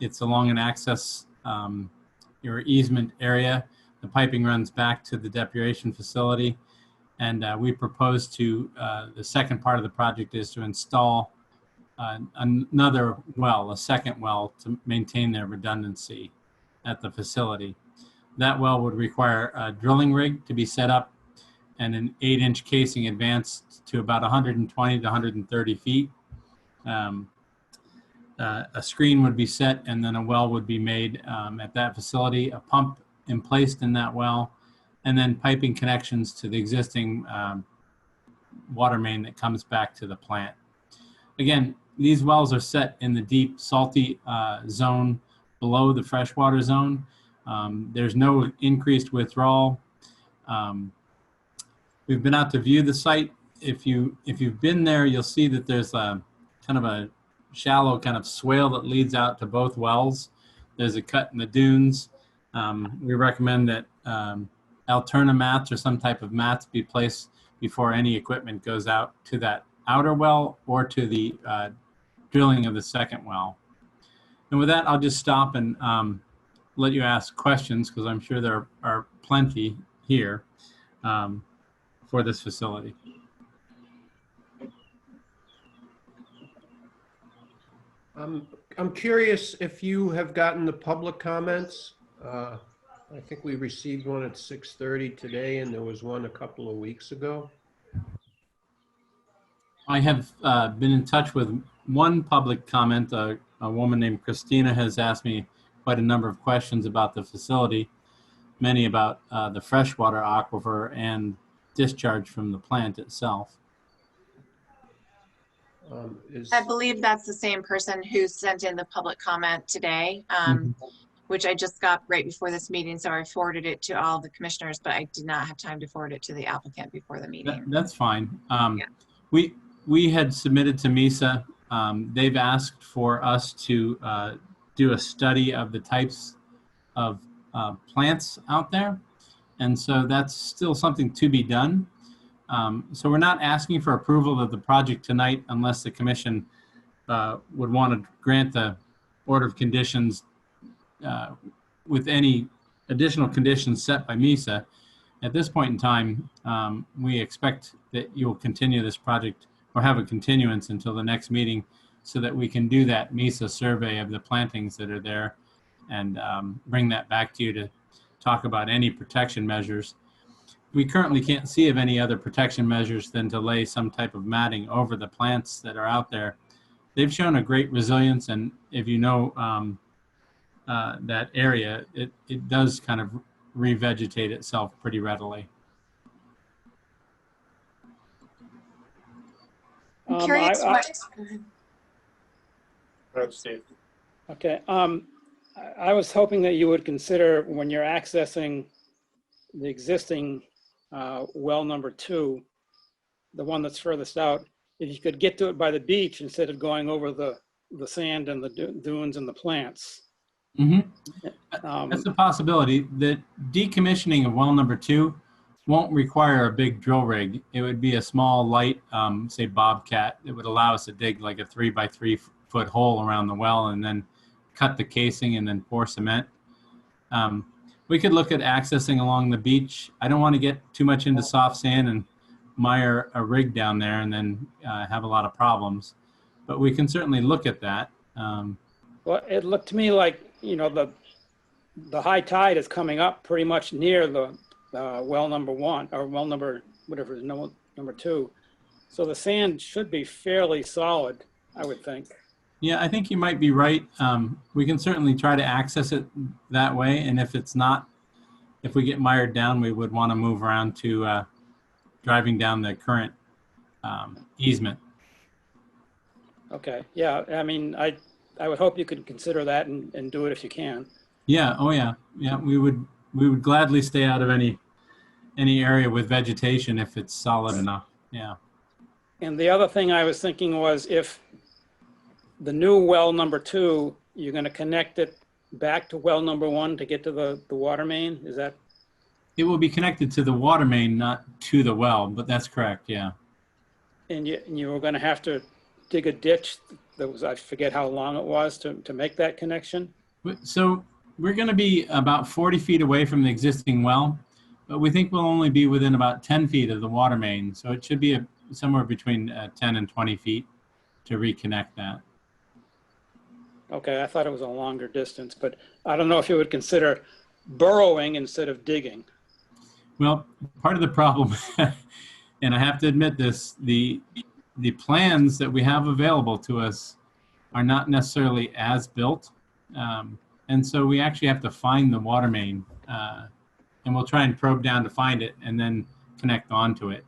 It's along an access your easement area. The piping runs back to the depuration facility. And we propose to, the second part of the project is to install another well, a second well, to maintain their redundancy at the facility. That well would require a drilling rig to be set up and an 8-inch casing advanced to about 120 to 130 feet. A screen would be set and then a well would be made at that facility, a pump placed in that well, and then piping connections to the existing water main that comes back to the plant. Again, these wells are set in the deep salty zone below the freshwater zone. There's no increased withdrawal. We've been out to view the site. if you've been there, you'll see that there's a kind of a shallow kind of swale that leads out to both wells. There's a cut in the dunes. We recommend that Alterna mats or some type of mats be placed before any equipment goes out to that outer well or to the drilling of the second well. And with that, I'll just stop and let you ask questions, because I'm sure there are plenty here for this facility. I'm curious if you have gotten the public comments. I think we received one at 6:30 today, and there was one a couple of weeks ago. I have been in touch with one public comment. A woman named Christina has asked me quite a number of questions about the facility, many about the freshwater aquifer and discharge from the plant itself. I believe that's the same person who sent in the public comment today, which I just got right before this meeting. So I forwarded it to all the commissioners, but I did not have time to forward it to the applicant before the meeting. That's fine. We had submitted to MESA. They've asked for us to do a study of the types of plants out there. And so that's still something to be done. So we're not asking for approval of the project tonight unless the commission would want to grant the order of conditions with any additional conditions set by MESA. At this point in time, we expect that you will continue this project or have a continuance until the next meeting so that we can do that MESA survey of the plantings that are there and bring that back to you to talk about any protection measures. We currently can't see of any other protection measures than to lay some type of matting over the plants that are out there. They've shown a great resilience, and if you know that area, it does kind of revegetate itself pretty readily. I'm curious what. Go ahead, Steve. Okay. I was hoping that you would consider, when you're accessing the existing well number 2, the one that's furthest out, if you could get to it by the beach instead of going over the sand and the dunes and the plants. That's a possibility. The decommissioning of well number 2 won't require a big drill rig. It would be a small, light, say Bobcat. It would allow us to dig like a 3 by 3 foot hole around the well and then cut the casing and then pour cement. We could look at accessing along the beach. I don't want to get too much into soft sand and mire a rig down there and then have a lot of problems. But we can certainly look at that. Well, it looked to me like, you know, the high tide is coming up pretty much near the well number 1 or well number, whatever is number 2. So the sand should be fairly solid, I would think. Yeah, I think you might be right. We can certainly try to access it that way. And if it's not, if we get mired down, we would want to move around to driving down the current easement. Okay. Yeah. I mean, I would hope you could consider that and do it if you can. Yeah. Oh, yeah. Yeah. We would gladly stay out of any area with vegetation if it's solid enough. Yeah. And the other thing I was thinking was, if the new well number 2, you're going to connect it back to well number 1 to get to the water main. Is that? It will be connected to the water main, not to the well, but that's correct. Yeah. And you were going to have to dig a ditch that was, I forget how long it was to make that connection. So we're going to be about 40 feet away from the existing well, but we think we'll only be within about 10 feet of the water main. So it should be somewhere between 10 and 20 feet to reconnect that. Okay, I thought it was a longer distance, but I don't know if you would consider burrowing instead of digging. Well, part of the problem, and I have to admit this, the plans that we have available to us are not necessarily as built. And so we actually have to find the water main, and we'll try and probe down to find it and then connect onto it.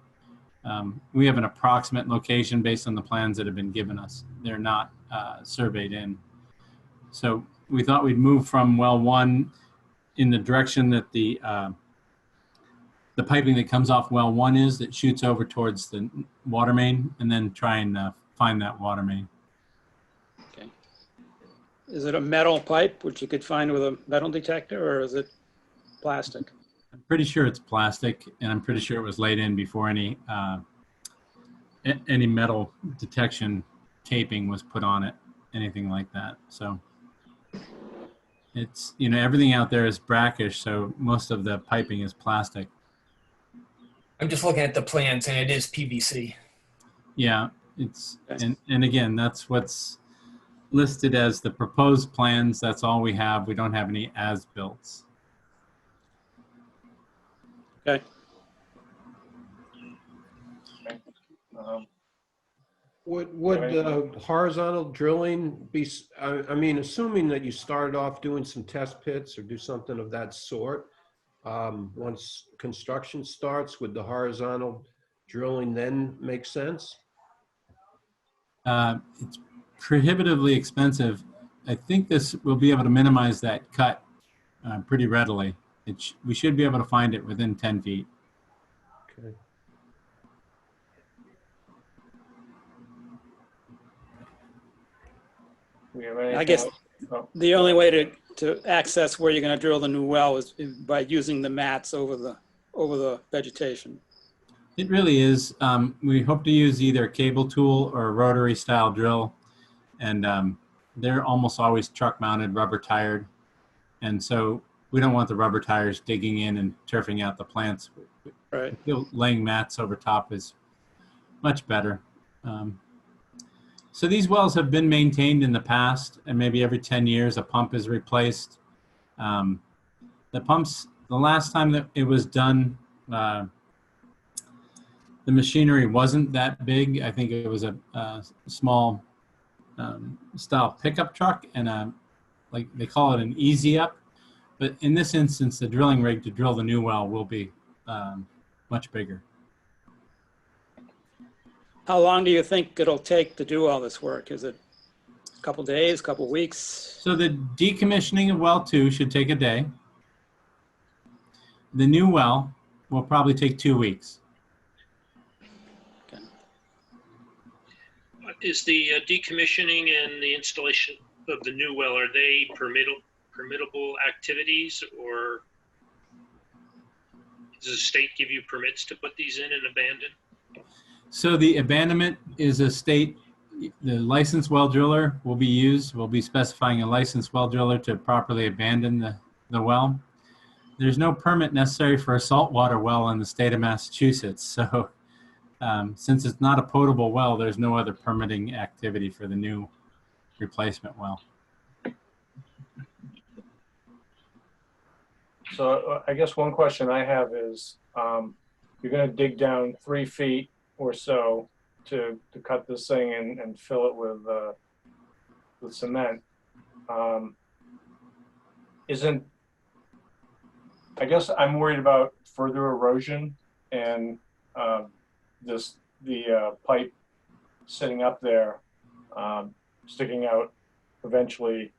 We have an approximate location based on the plans that have been given us. They're not surveyed in. So we thought we'd move from well 1 in the direction that the the piping that comes off well one is that shoots over towards the water main, and then try and find that water main. Okay. Is it a metal pipe, which you could find with a metal detector, or is it plastic? I'm pretty sure it's plastic, and I'm pretty sure it was laid in before any metal detection taping was put on it, anything like that. So it's, you know, everything out there is brackish, so most of the piping is plastic. I'm just looking at the plans and it is PVC. Yeah, it's, and again, that's what's listed as the proposed plans. That's all we have. We don't have any as-builts. Okay. Would horizontal drilling be, I mean, assuming that you started off doing some test pits or do something of that sort, once construction starts, would the horizontal drilling then make sense? It's prohibitively expensive. I think this will be able to minimize that cut pretty readily. We should be able to find it within 10 feet. Okay. We have anything I guess else? Oh, the only way to access where you're going to drill the new well is by using the mats over the vegetation. It really is. We hope to use either a cable tool or a rotary style drill, and they're almost always truck mounted, rubber tired, and so we don't want the rubber tires digging in and turfing out the plants. Right. Laying mats over top is much better. So these wells have been maintained in the past, and maybe every 10 years a pump is replaced. The pumps, the last time that it was done, the machinery wasn't that big. I think it was a small style pickup truck and like they call it an easy up. But in this instance, the drilling rig to drill the new well will be much bigger. How long do you think it'll take to do all this work? Is it a couple days, couple weeks? So the decommissioning of well 2 should take a day. The new well will probably take 2 weeks. Okay. Is the decommissioning and the installation of the new well, are they permittable activities, or does the state give you permits to put these in and abandon? So the abandonment is a state, the licensed well driller will be used. We'll be specifying a licensed well driller to properly abandon the well. There's no permit necessary for a saltwater well in the state of Massachusetts. So since it's not a potable well, there's no other permitting activity for the new replacement well. So I guess one question I have is, you're going to dig down 3 feet or so to cut this thing and fill it with cement. I guess I'm worried about further erosion and the pipe sitting up there, sticking out eventually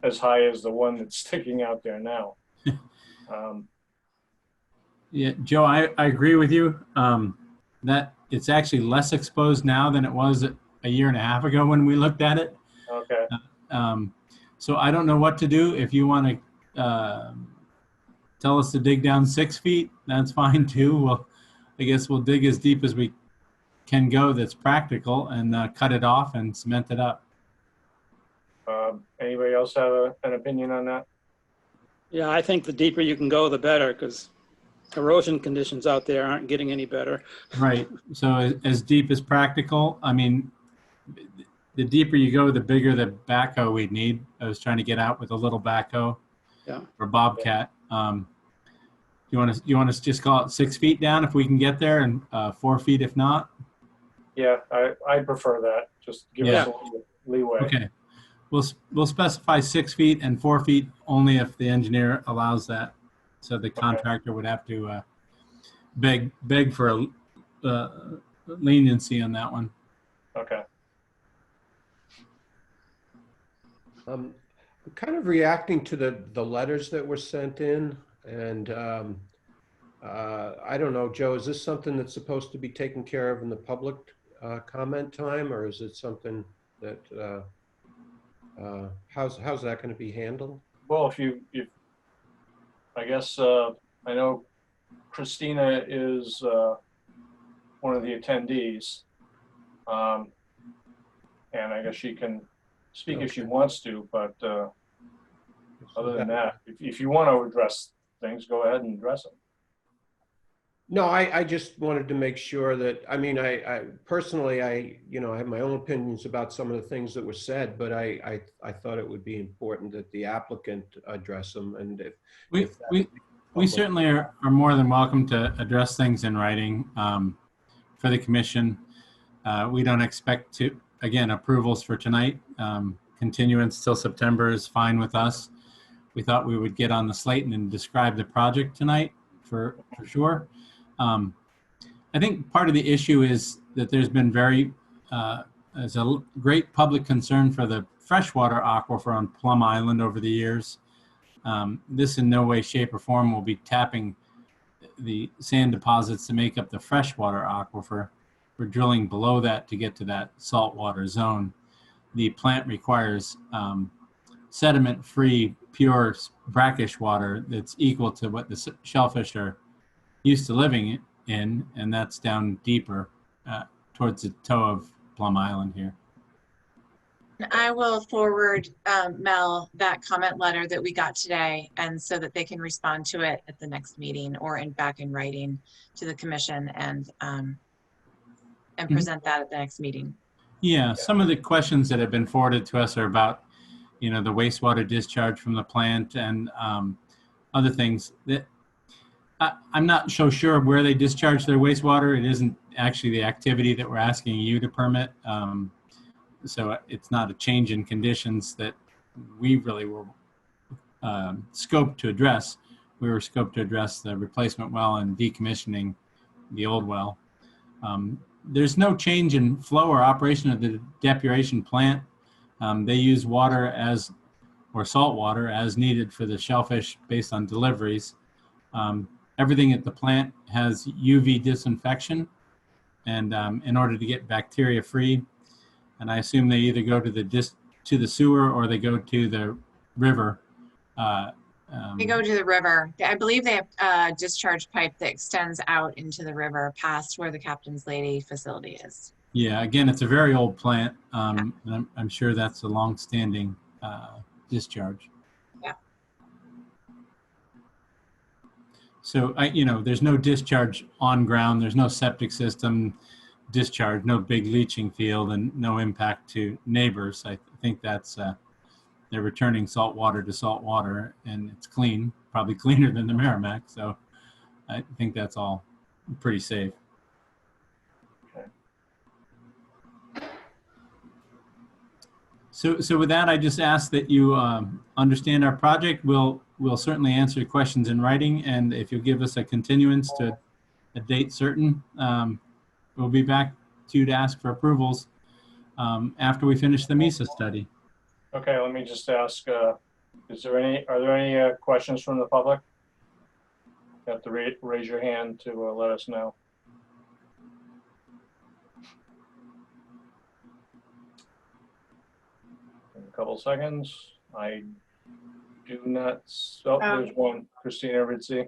as high as the one that's sticking out there now. Yeah, Joe, I agree with you that it's actually less exposed now than it was a year and a half ago when we looked at it. Okay. So I don't know what to do. If you want to tell us to dig down 6 feet, that's fine too. Well, I guess we'll dig as deep as we can go that's practical and cut it off and cement it up. Anybody else have an opinion on that? Yeah, I think the deeper you can go, the better, because erosion conditions out there aren't getting any better. Right. So as deep as practical. I mean, the deeper you go, the bigger the backhoe we'd need. I was trying to get out with a little backhoe. Yeah. Or bobcat. You want to just call it 6 feet down if we can get there, and 4 feet if not? Yeah, I prefer that. Just give us a little leeway. Okay. We'll specify 6 feet and 4 feet only if the engineer allows that. So the contractor would have to beg for a leniency on that one. Okay. I'm kind of reacting to the letters that were sent in, and I don't know, Joe, is this something that's supposed to be taken care of in the public comment time, or is it something that, how's that going to be handled? Well, if I guess, I know Christina is one of the attendees. And I guess she can speak if she wants to, but other than that, if you want to address things, go ahead and address them. No, I just wanted to make sure that, I mean, I personally, I have my own opinions about some of the things that were said, but I thought it would be important that the applicant address them. And we certainly are more than welcome to address things in writing for the commission. We don't expect to, again, approvals for tonight. Continuance till September is fine with us. We thought we would get on the slate and then describe the project tonight for sure. I think part of the issue is that there's been there's a great public concern for the freshwater aquifer on Plum Island over the years. This in no way, shape, or form will be tapping the sand deposits to make up the freshwater aquifer. We're drilling below that to get to that saltwater zone. The plant requires sediment-free, pure brackish water that's equal to what the shellfish are used to living in, and that's down deeper towards the toe of Plum Island here. I will forward Mel that comment letter that we got today, and so that they can respond to it at the next meeting or back in writing to the commission and present that at the next meeting. Yeah, some of the questions that have been forwarded to us are about, the wastewater discharge from the plant and other things that I'm not so sure where they discharge their wastewater. It isn't actually the activity that we're asking you to permit. So it's not a change in conditions that we really were scoped to address. We were scoped to address the replacement well and decommissioning the old well. There's no change in flow or operation of the depuration plant. They use water or salt water as needed for the shellfish based on deliveries. Everything at the plant has UV disinfection, and in order to get bacteria free, and I assume they either go to the sewer or they go to the river. They go to the river. I believe they have a discharge pipe that extends out into the river past where the Captain's Lady facility is. Yeah, again, it's a very old plant, and I'm sure that's a long-standing discharge. Yeah. So there's no discharge on ground. There's no septic system discharge, no big leaching field, and no impact to neighbors. I think that's they're returning salt water to salt water, and it's clean, probably cleaner than the Merrimack. So I think that's all pretty safe. So with that, I just ask that you understand our project. We'll certainly answer your questions in writing, and if you'll give us a continuance to a date certain, we'll be back to you to ask for approvals after we finish the MESA study. Okay, let me just ask, are there any questions from the public? You have to raise your hand to let us know. In a couple seconds. I do not, there's one, Christina Ritzy.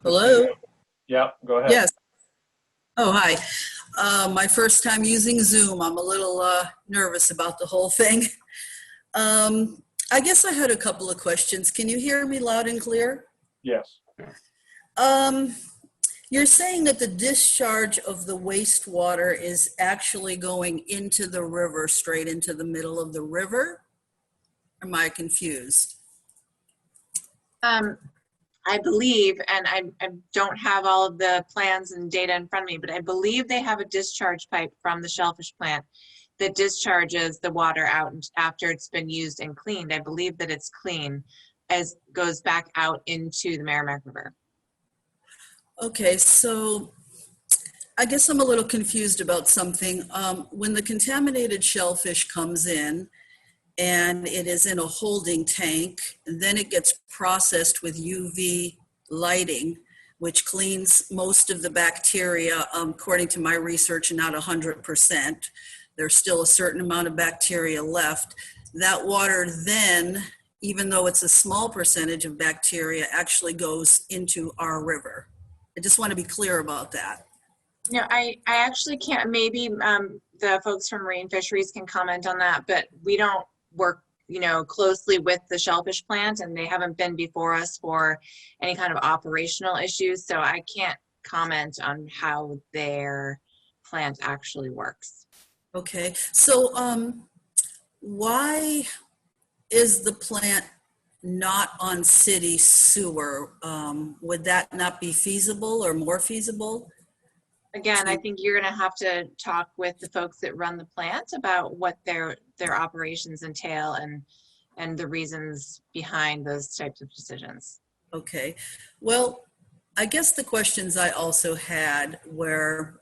Hello? Yeah, go ahead. Yes. Oh, hi. My first time using Zoom. I'm a little nervous about the whole thing. I guess I had a couple of questions. Can you hear me loud and clear? Yes. You're saying that the discharge of the wastewater is actually going into the river, straight into the middle of the river? Am I confused? I believe, and I don't have all of the plans and data in front of me, but I believe they have a discharge pipe from the shellfish plant that discharges the water out after it's been used and cleaned. I believe that it's clean as goes back out into the Merrimack River. Okay, so I guess I'm a little confused about something. When the contaminated shellfish comes in, and it is in a holding tank. Then it gets processed with UV lighting, which cleans most of the bacteria, according to my research, not 100%. There's still a certain amount of bacteria left. That water then, even though it's a small percentage of bacteria, actually goes into our river. I just want to be clear about that. No, I actually can't, maybe the folks from Marine Fisheries can comment on that, but we don't work, closely with the shellfish plant, and they haven't been before us for any kind of operational issues. So I can't comment on how their plant actually works. Okay, so why is the plant not on city sewer? Would that not be feasible or more feasible? Again, I think you're going to have to talk with the folks that run the plant about what their operations entail and the reasons behind those types of decisions. Okay, well, I guess the questions I also had were,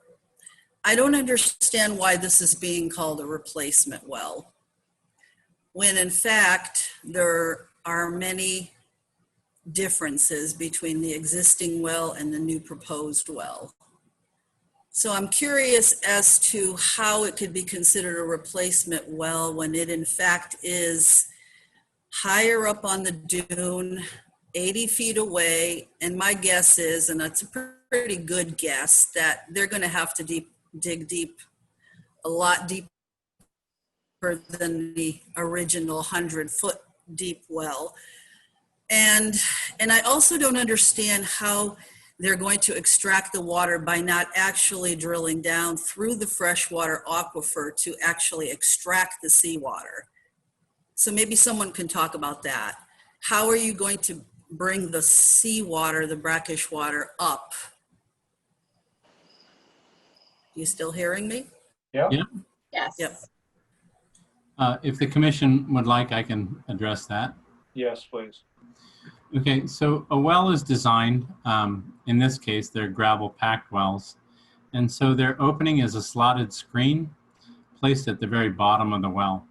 I don't understand why this is being called a replacement well, when in fact there are many differences between the existing well and the new proposed well. So I'm curious as to how it could be considered a replacement well when it in fact is higher up on the dune, 80 feet away. And my guess is, and it's a pretty good guess, that they're going to have to dig deep, a lot deeper than the original 100-foot deep well. And I also don't understand how they're going to extract the water by not actually drilling down through the freshwater aquifer to actually extract the seawater. So maybe someone can talk about that. How are you going to bring the seawater, the brackish water, up? You still hearing me? Yeah. Yeah. Yes. Yep. If the commission would like, I can address that. Yes, please. Okay, so a well is designed, in this case, they're gravel packed wells. And so their opening is a slotted screen placed at the very bottom of the well.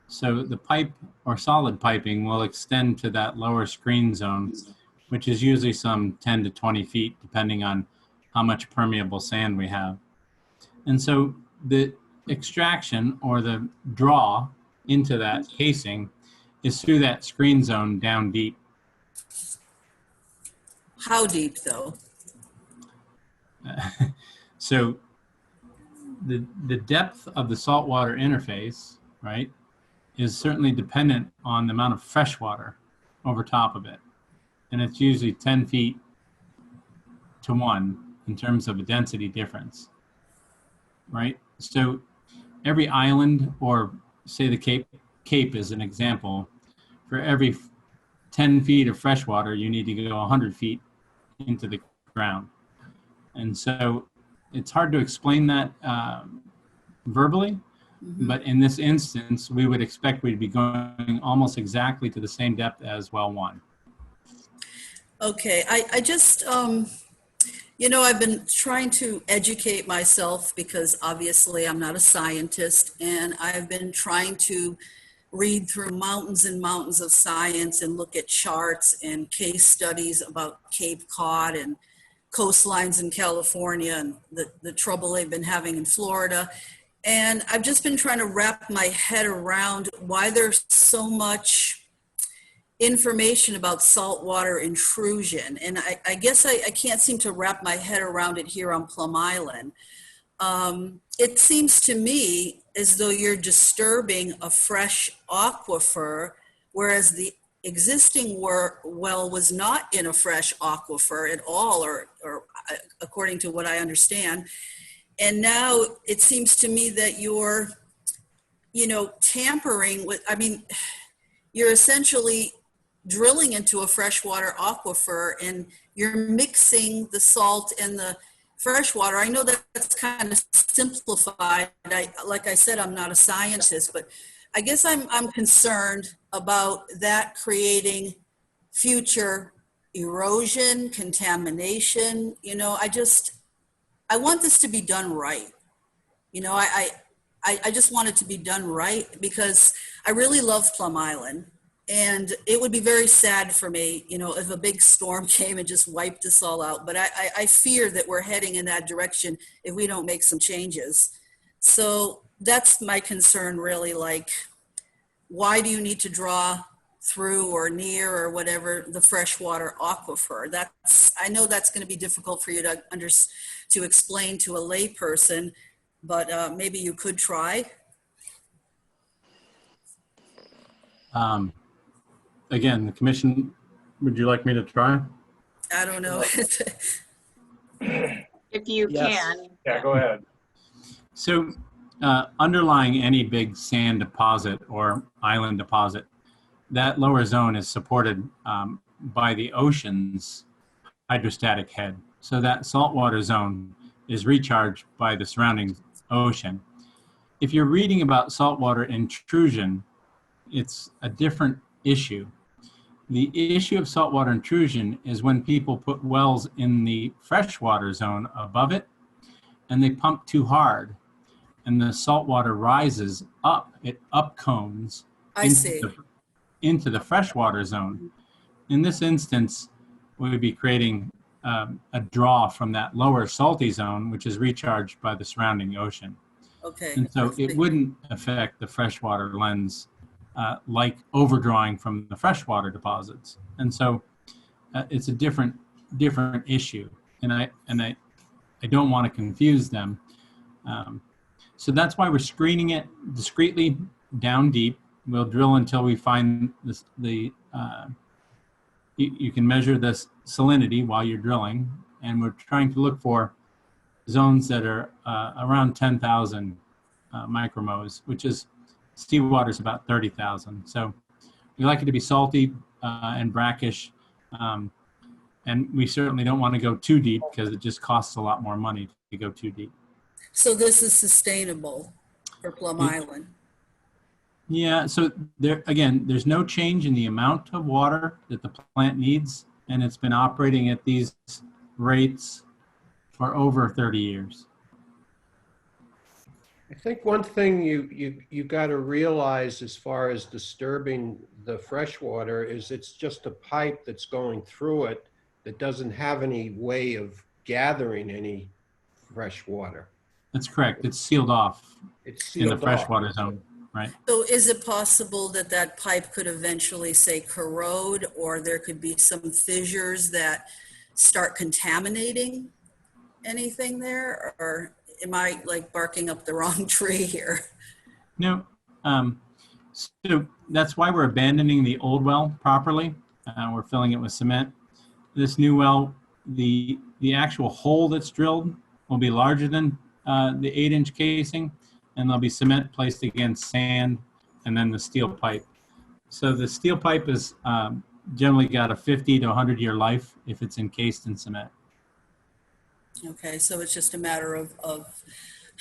So the pipe or solid piping will extend to that lower screen zone, which is usually some 10 to 20 feet, depending on how much permeable sand we have. And so the extraction or the draw into that casing is through that screen zone down deep. How deep though? So the depth of the saltwater interface, right, is certainly dependent on the amount of fresh water over top of it. And it's usually 10 feet to 1 in terms of a density difference, right? So every island, or say the Cape is an example, for every 10 feet of fresh water, you need to go 100 feet into the ground. And so it's hard to explain that verbally, but in this instance, we would expect we'd be going almost exactly to the same depth as well 1. Okay, I just, I've been trying to educate myself because obviously I'm not a scientist, and I've been trying to read through mountains and mountains of science and look at charts and case studies about Cape Cod and coastlines in California and the trouble they've been having in Florida. And I've just been trying to wrap my head around why there's so much information about saltwater intrusion. And I guess I can't seem to wrap my head around it here on Plum Island. It seems to me as though you're disturbing a fresh aquifer, whereas the existing well was not in a fresh aquifer at all, or according to what I understand. And now it seems to me that you're, tampering with, you're essentially drilling into a freshwater aquifer and you're mixing the salt and the freshwater. I know that's kind of simplified. Like I said, I'm not a scientist, but I guess I'm concerned about that creating future erosion, contamination. I want this to be done right. I just want it to be done right, because I really love Plum Island. And it would be very sad for me, you know, if a big storm came and just wiped us all out. But I fear that we're heading in that direction if we don't make some changes. So that's my concern, really. Like, why do you need to draw through or near or whatever the freshwater aquifer? I know that's going to be difficult for you to explain to a layperson, but maybe you could try. Again, the commission, would you like me to try? I don't know. If you Yes. can. Yeah, go ahead. So underlying any big sand deposit or island deposit, that lower zone is supported by the ocean's hydrostatic head. So that saltwater zone is recharged by the surrounding ocean. If you're reading about saltwater intrusion, it's a different issue. The issue of saltwater intrusion is when people put wells in the freshwater zone above it and they pump too hard and the saltwater rises up, it upcones into the freshwater zone. In this instance, we would be creating a draw from that lower salty zone, which is recharged by the surrounding ocean. Okay. And so it wouldn't affect the freshwater lens like overdrawing from the freshwater deposits. And so it's a different issue. And I don't want to confuse them. So that's why we're screening it discreetly down deep. We'll drill until we find you can measure the salinity while you're drilling. And we're trying to look for zones that are around 10,000 micromos, which is seawater is about 30,000. So we like it to be salty and brackish. And we certainly don't want to go too deep because it just costs a lot more money to go too deep. So this is sustainable for Plum Island? Yeah, so there's no change in the amount of water that the plant needs, and it's been operating at these rates for over 30 years. I think one thing you got to realize as far as disturbing the freshwater is it's just a pipe that's going through it that doesn't have any way of gathering any fresh water. That's correct. It's sealed off. It's sealed in the freshwater zone, right? So is it possible that that pipe could eventually, say, corrode, or there could be some fissures that start contaminating anything there? Or am I like barking up the wrong tree here? No. So that's why we're abandoning the old well properly. We're filling it with cement. This new well, the actual hole that's drilled will be larger than the 8-inch casing, and there'll be cement placed against sand and then the steel pipe. So the steel pipe is generally got a 50 to 100 year life if it's encased in cement. Okay, so it's just a matter of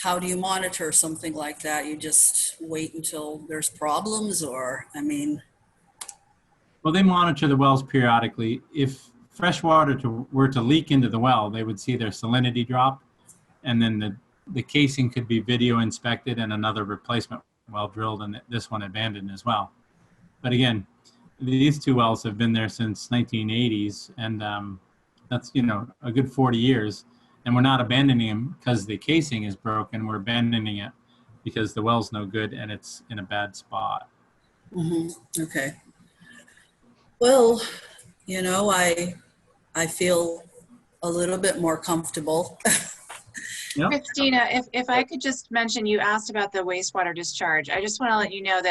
how do you monitor something like that? You just wait until there's problems, or, I mean? Well, they monitor the wells periodically. If fresh water were to leak into the well, they would see their salinity drop, and then the casing could be video inspected and another replacement well drilled and this one abandoned as well. But again, these two wells have been there since 1980s, and that's, you know, a good 40 years. And we're not abandoning them because the casing is broken. We're abandoning it because the well's no good and it's in a bad spot. Mm-hmm. Okay. Well, you know, I feel a little bit more comfortable. Yep. Christina, if I could just mention, you asked about the wastewater discharge. I just want to let you know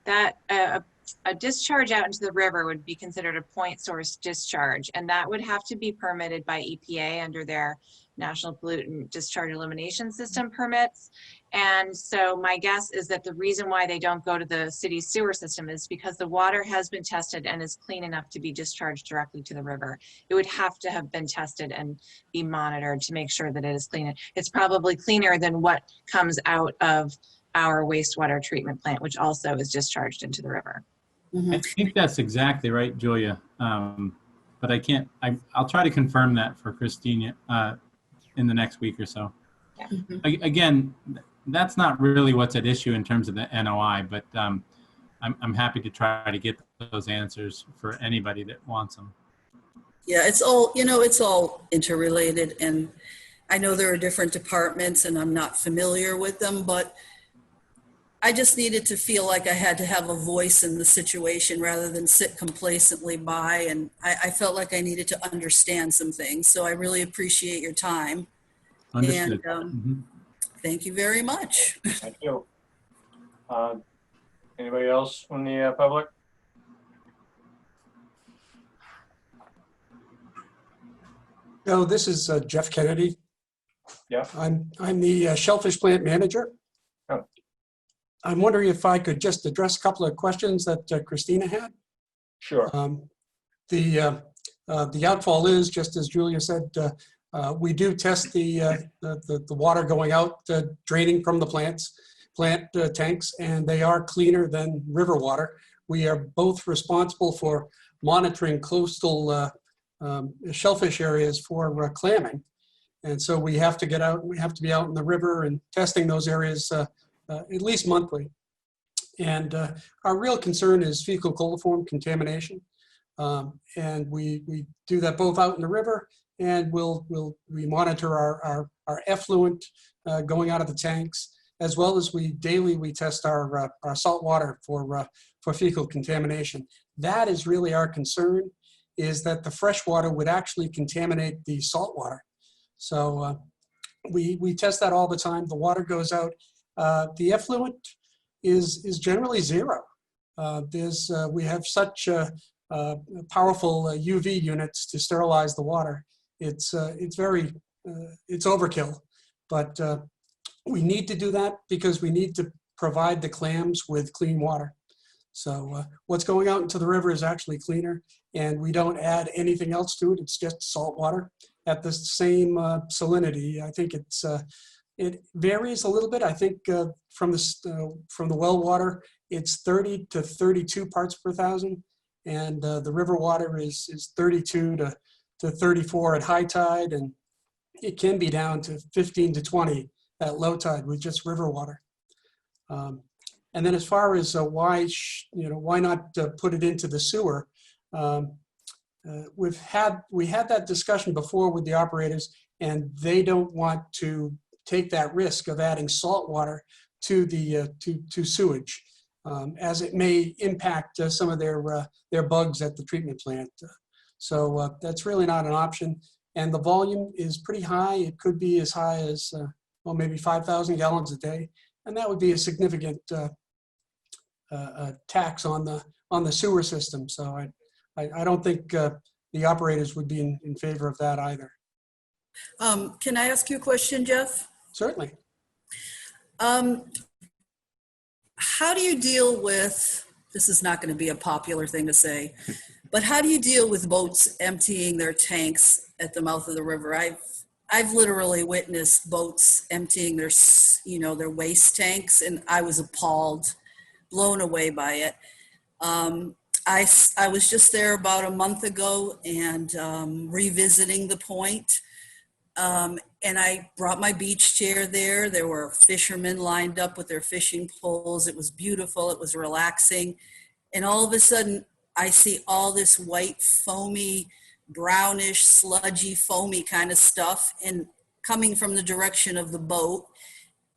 that a discharge out into the river would be considered a point source discharge, and that would have to be permitted by EPA under their National Pollutant Discharge Elimination System permits. And so my guess is that the reason why they don't go to the city sewer system is because the water has been tested and is clean enough to be discharged directly to the river. It would have to have been tested and be monitored to make sure that it is clean. It's probably cleaner than what comes out of our wastewater treatment plant, which also is discharged into the river. Mm-hmm. I think that's exactly right, Julia. But I can't, I'll try to confirm that for Christina in the next week or so. Yeah. Again, that's not really what's at issue in terms of the NOI, but I'm happy to try to get those answers for anybody that wants them. Yeah, it's all, it's all interrelated, and I know there are different departments and I'm not familiar with them, but I just needed to feel like I had to have a voice in the situation rather than sit complacently by. And I felt like I needed to understand some things. So I really appreciate your time. Understood. And thank you very much. Thank you. Anybody else from the public? No, this is Jeff Kennedy. Yeah. I'm the shellfish plant manager. Oh. I'm wondering if I could just address a couple of questions that Christina had. Sure. The outfall is, just as Julia said, we do test the water going out, draining from the plant tanks, and they are cleaner than river water. We are both responsible for monitoring coastal shellfish areas for clamming. And so we have to get out, we have to be out in the river and testing those areas at least monthly. And our real concern is fecal coliform contamination. And we do that both out in the river, and we monitor our effluent going out of the tanks, as well as we test our salt water for fecal contamination. That is really our concern, is that the fresh water would actually contaminate the salt water. So we test that all the time. The water goes out. The effluent is generally zero. We have such powerful UV units to sterilize the water. It's overkill, but we need to do that because we need to provide the clams with clean water. So what's going out into the river is actually cleaner, and we don't add anything else to it. It's just salt water at the same salinity. I think it varies a little bit. I think from the well water, it's 30 to 32 parts per thousand, and the river water is 32 to 34 at high tide, and it can be down to 15 to 20 at low tide with just river water. And then as far as why not put it into the sewer, we had that discussion before with the operators, and they don't want to take that risk of adding salt water to the to sewage, as it may impact some of their bugs at the treatment plant. So that's really not an option. And the volume is pretty high. It could be as high as maybe 5,000 gallons a day, and that would be a significant tax on the sewer system. So I don't think the operators would be in favor of that either. Can I ask you a question, Jeff? Certainly. How do you deal with, this is not going to be a popular thing to say, but how do you deal with boats emptying their tanks at the mouth of the river? I've literally witnessed boats emptying their waste tanks, and I was appalled, blown away by it. I was just there about a month ago and revisiting the point. And I brought my beach chair there. There were fishermen lined up with their fishing poles. It was beautiful. It was relaxing. And all of a sudden, I see all this white, foamy, brownish, sludgy, foamy kind of stuff and coming from the direction of the boat.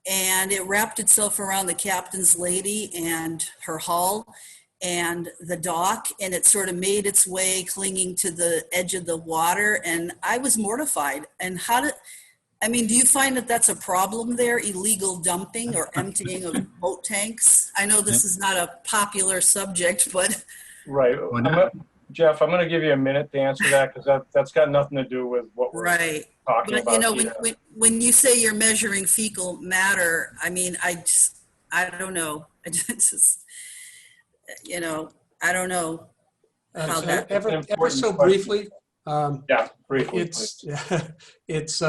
And it wrapped itself around the captain's lady and her hull and the dock, and it sort of made its way clinging to the edge of the water. And I was mortified. And do you find that that's a problem there, illegal dumping or emptying of boat tanks? I know this is not a popular subject, but. Right. Jeff, I'm going to give you a minute to answer that, because that's got nothing to do with what we're talking about. When you say you're measuring fecal matter, I don't know. I don't know how that. Ever so briefly. Briefly. It's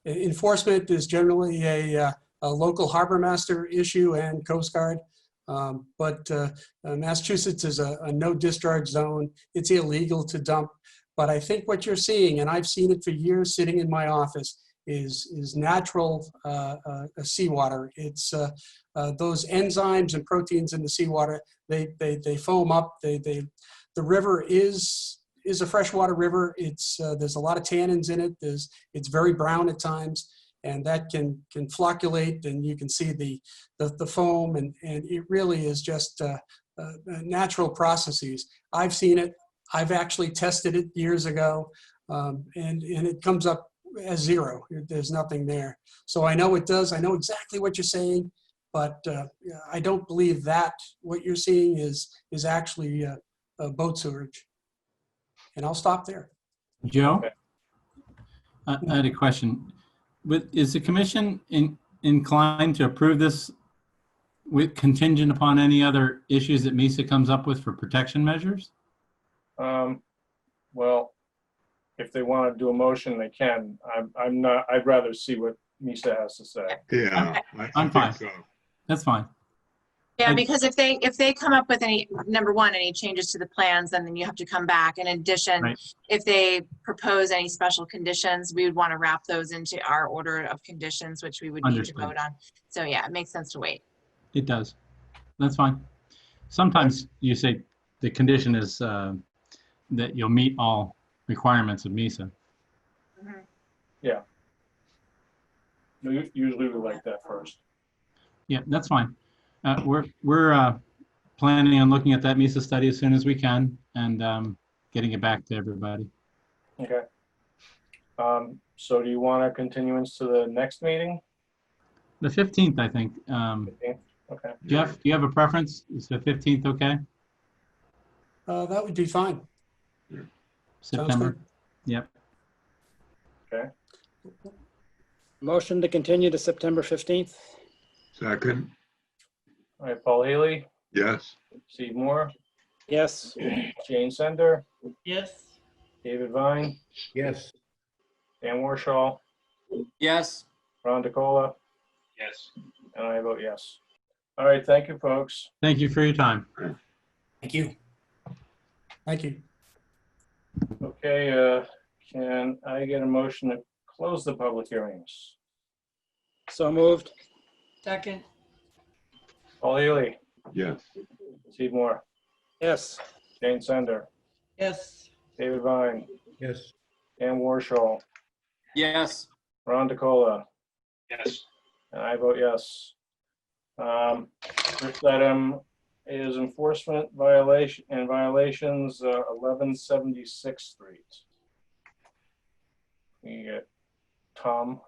enforcement is generally a local harbor master issue and Coast Guard. But Massachusetts is a no discharge zone. It's illegal to dump. But I think what you're seeing, and I've seen it for years sitting in my office, is natural seawater. It's those enzymes and proteins in the seawater. They foam up. The river is a freshwater river. There's a lot of tannins in it. It's very brown at times, and that can flocculate, and you can see the foam, and it really is just natural processes. I've seen it. I've actually tested it years ago, and it comes up as zero. There's nothing there. So I know it does. I know exactly what you're saying, but I don't believe that what you're seeing is actually boat sewage. And I'll stop there. Joe, I had a question. Is the commission inclined to approve this with contingent upon any other issues that MESA comes up with for protection measures? Well, if they want to do a motion, they can. I'm not. I'd rather see what MESA has to say. Yeah, I'm fine. That's fine. Yeah, because if they come up with any changes to the plans, then you have to come back. In addition, Right. if they propose any special conditions, we would want to wrap those into our order of conditions, which we would need to Understood. vote on. So yeah, it makes sense to wait. It does. That's fine. Sometimes you say the condition is that you'll meet all requirements of MESA. Yeah. Usually we like that first. Yeah, that's fine. We're planning on looking at that MESA study as soon as we can and getting it back to everybody. Okay. So do you want a continuance to the next meeting? The 15th, I think. 15th? Okay. Jeff, do you have a preference? Is the 15th okay? That would be fine. September? Yep. Okay. Motion to continue to September 15th. Second, All right, Paul Healy, yes. Steve Moore, Yes. Jane Sender, Yes. David Vine, Yes. Dan Warshall, Yes. Ron DeCola, Yes. and I vote yes. All right, thank you, folks. Thank you for your time. Thank you. Thank you. Okay, can I get a motion to close the public hearings? So moved. Second. Paul Healy, Yes. Steve Moore, Yes. Jane Sender, Yes. David Vine, Yes. Dan Warshall, Yes. Ron DeCola, Yes. and I vote yes. First item is enforcement violations, 1176th Street. We get Tom.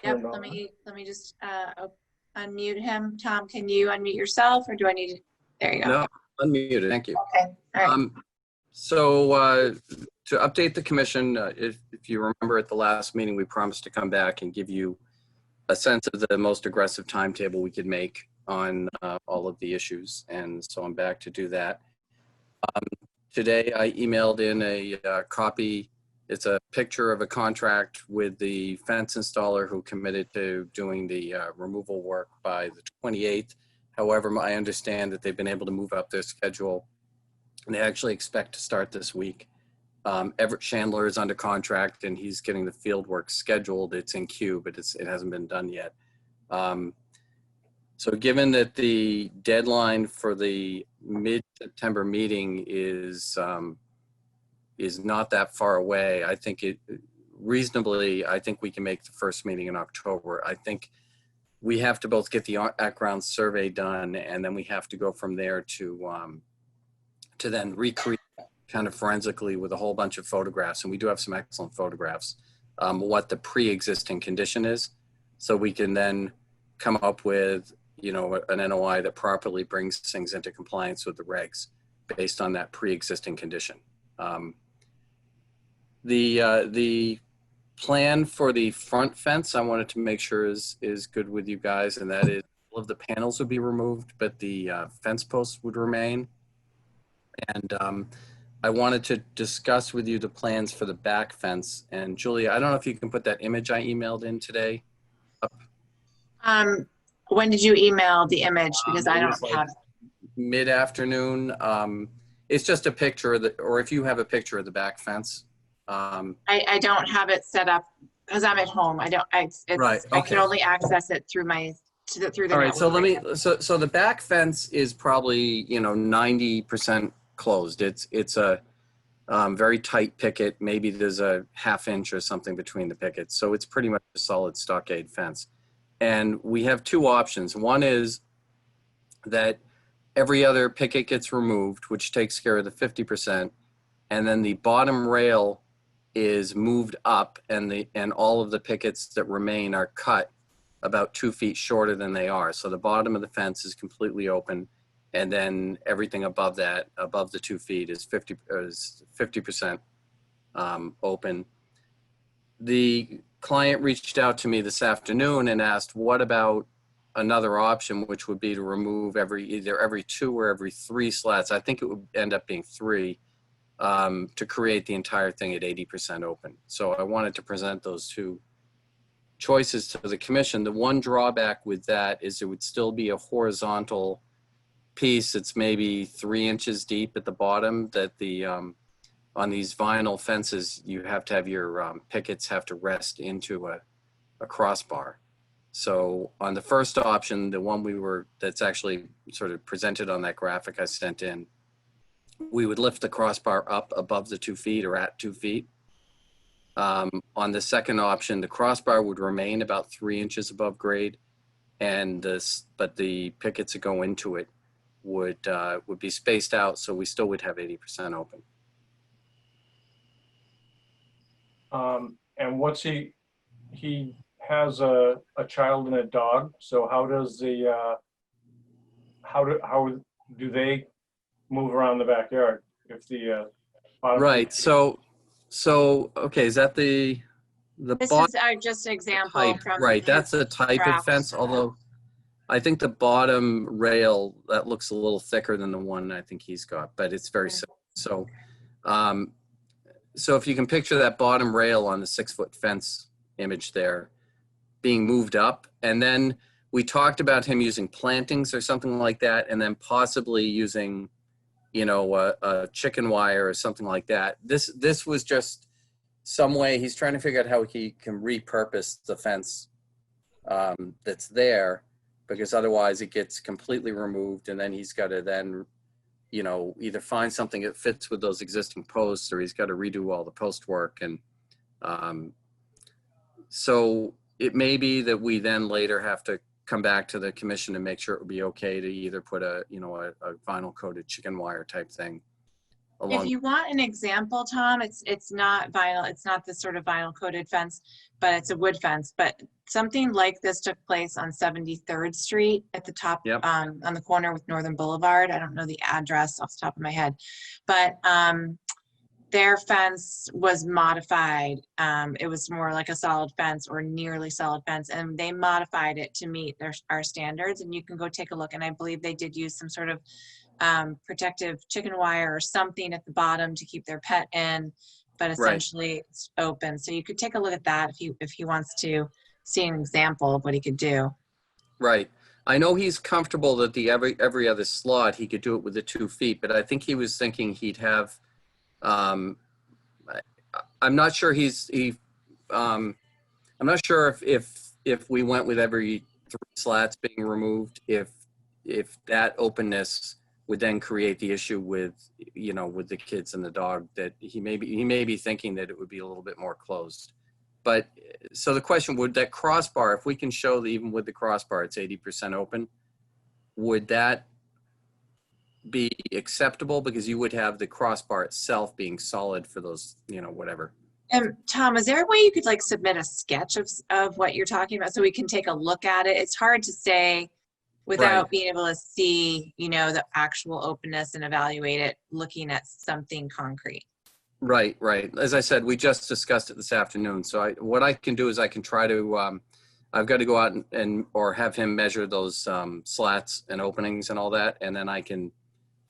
Yep, turned let on. me just unmute him. Tom, can you unmute yourself, or do I need to? There you go. No, unmuted. Thank you. Okay, all right. So to update the commission, if you remember at the last meeting, we promised to come back and give you a sense of the most aggressive timetable we could make on all of the issues. And so I'm back to do that. Today, I emailed in a copy. It's a picture of a contract with the fence installer who committed to doing the removal work by the 28th. However, I understand that they've been able to move up their schedule and they actually expect to start this week. Everett Chandler is under contract and he's getting the field work scheduled. It's in queue, but it hasn't been done yet. So given that the deadline for the mid-September meeting is not that far away, I think I think we can make the first meeting in October. I think we have to both get the background survey done, and then we have to go from there to then recreate kind of forensically with a whole bunch of photographs, and we do have some excellent photographs, what the pre-existing condition is, so we can then come up with, you know, an NOI that properly brings things into compliance with the regs based on that pre-existing condition. The plan for the front fence, I wanted to make sure is good with you guys, and that is all of the panels would be removed, but the fence posts would remain. And I wanted to discuss with you the plans for the back fence. And Julia, I don't know if you can put that image I emailed in today up. When did you email the image? Because I don't have. Mid-afternoon. It's just a picture of the, or if you have a picture of the back fence. I don't have it set up because I'm at home. I don't, Right, I can okay. only access it through through the All right, so network. let me, so the back fence is probably, 90% closed. It's a very tight picket. Maybe there's a ½ inch or something between the pickets. So it's pretty much a solid stockade fence. And we have two options. One is that every other picket gets removed, which takes care of the 50%. And then the bottom rail is moved up and all of the pickets that remain are cut about 2 feet shorter than they are. So the bottom of the fence is completely open. And then everything above that, above the 2 feet is 50% open. The client reached out to me this afternoon and asked, what about another option, which would be to remove either every 2 or every 3 slats. I think it would end up being 3 to create the entire thing at 80% open. So I wanted to present those two choices to the commission. The one drawback with that is it would still be a horizontal piece. It's maybe 3 inches deep at the bottom that on these vinyl fences, you have to have your pickets have to rest into a crossbar. So on the first option, the one that's actually sort of presented on that graphic I sent in, we would lift the crossbar up above the 2 feet or at 2 feet. On the second option, the crossbar would remain about 3 inches above grade, but the pickets that go into it would be spaced out, so we still would have 80% open. And what's he has a child and a dog. So how does how do they move around the backyard if the bottom? Right. So okay, is that the This bottom is just an example type? from Right. That's his a type of draft. fence. Although I think the bottom rail that looks a little thicker than the one I think he's got, but it's very similar. So, so if you can picture that bottom rail on the 6-foot fence image there being moved up, and then we talked about him using plantings or something like that, and then possibly using, a chicken wire or something like that. This was just some way he's trying to figure out how he can repurpose the fence that's there, because otherwise it gets completely removed, and then he's got to then, either find something that fits with those existing posts, or he's got to redo all the post work. And so it may be that we then later have to come back to the commission and make sure it would be okay to either put a vinyl coated chicken wire type thing along. If you want an example, Tom, it's not vinyl, it's not this sort of vinyl coated fence, but it's a wood fence. But something like this took place on 73rd Street at the top, Yep. on the corner with Northern Boulevard. I don't know the address off the top of my head, but their fence was modified. It was more like a solid fence or nearly solid fence, and they modified it to meet our standards. And you can go take a look. And I believe they did use some sort of protective chicken wire or something at the bottom to keep their pet in, but essentially it's open. So you could take a look at that if he wants to see an example of what he could do. Right. I know he's comfortable that the every other slot he could do it with the 2 feet, but I think he was thinking he'd have. I'm not sure I'm not sure if we went with every 3 slats being removed, if that openness would then create the issue with the kids and the dog, that he may be thinking that it would be a little bit more closed. But so the question, would that crossbar, if we can show that even with the crossbar it's 80% open, would that be acceptable? Because you would have the crossbar itself being solid for those, whatever. And Tom, is there a way you could like submit a sketch of what you're talking about so we can take a look at it? It's hard to say without being able to see, the actual openness and evaluate it, looking at something concrete. Right. As I said, we just discussed it this afternoon. So what I can do is I can try to, I've got to go out or have him measure those slats and openings and all that. And then I can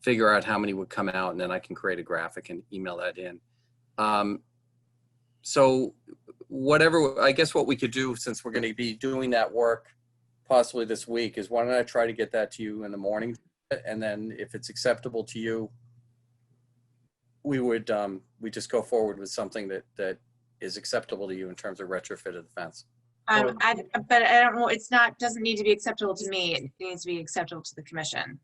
figure out how many would come out, and then I can create a graphic and email that in. So whatever, I guess what we could do, since we're going to be doing that work possibly this week, is why don't I try to get that to you in the morning, and then if it's acceptable to you, we would we just go forward with something that is acceptable to you in terms of retrofit of the fence. But I don't know, it's not, doesn't need to be acceptable to me. It needs to be acceptable to the commission.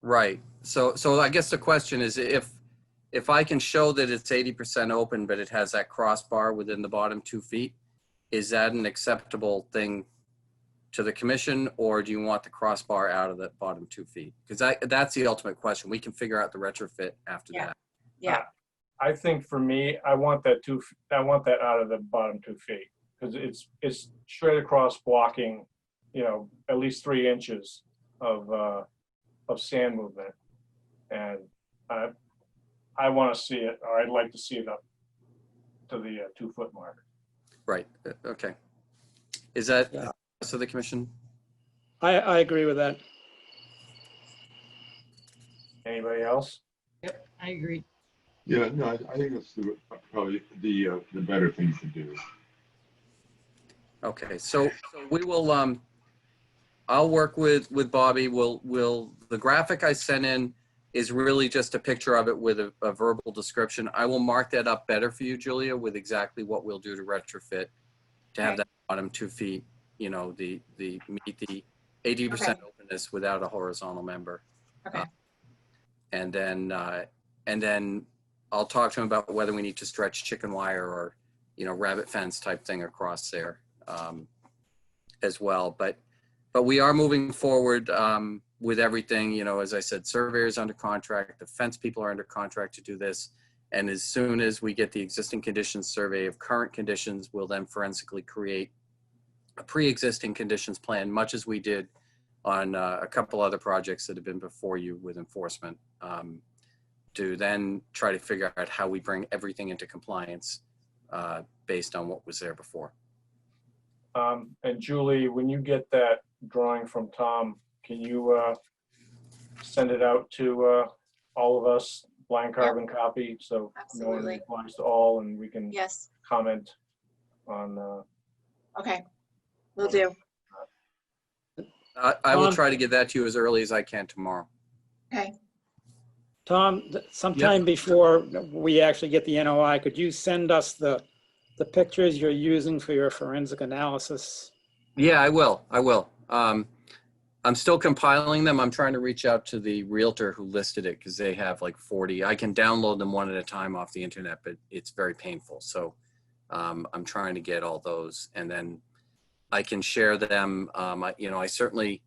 Right. So I guess the question is if I can show that it's 80% open, but it has that crossbar within the bottom 2 feet, is that an acceptable thing to the commission, or do you want the crossbar out of the bottom 2 feet? Because that's the ultimate question. We can figure out the retrofit after that. Yeah. I think for me, I want that out of the bottom 2 feet, because it's straight across blocking, at least 3 inches of sand movement. And I want to see it, or I'd like to see it up to the 2 foot mark. Right. Okay. Is that so the commission? I agree with that. Anybody else? Yep, I agree. Yeah, no, I think that's probably the better thing to do. Okay, so we will, I'll work with Bobby. The graphic I sent in is really just a picture of it with a verbal description. I will mark that up better for you, Julia, with exactly what we'll do to retrofit, to have that bottom 2 feet, meet the 80% openness without a horizontal member. Okay. And then I'll talk to him about whether we need to stretch chicken wire or, rabbit fence type thing across there as well. But we are moving forward with everything. As I said, surveyors under contract, the fence people are under contract to do this. And as soon as we get the existing conditions survey of current conditions, we'll then forensically create a pre-existing conditions plan, much as we did on a couple other projects that have been before you with enforcement, to then try to figure out how we bring everything into compliance based on what was there before. And Julie, when you get that drawing from Tom, can you send it out to all of us, blank carbon copy, so no one replies to all, and we can comment on. Okay, will do. I will try to get that to you as early as I can tomorrow. Okay. Tom, sometime before we actually get the NOI, could you send us the pictures you're using for your forensic analysis? Yeah, I will. I'm still compiling them. I'm trying to reach out to the realtor who listed it because they have like 40. I can download them one at a time off the internet, but it's very painful. So I'm trying to get all those, and then I can share them. I certainly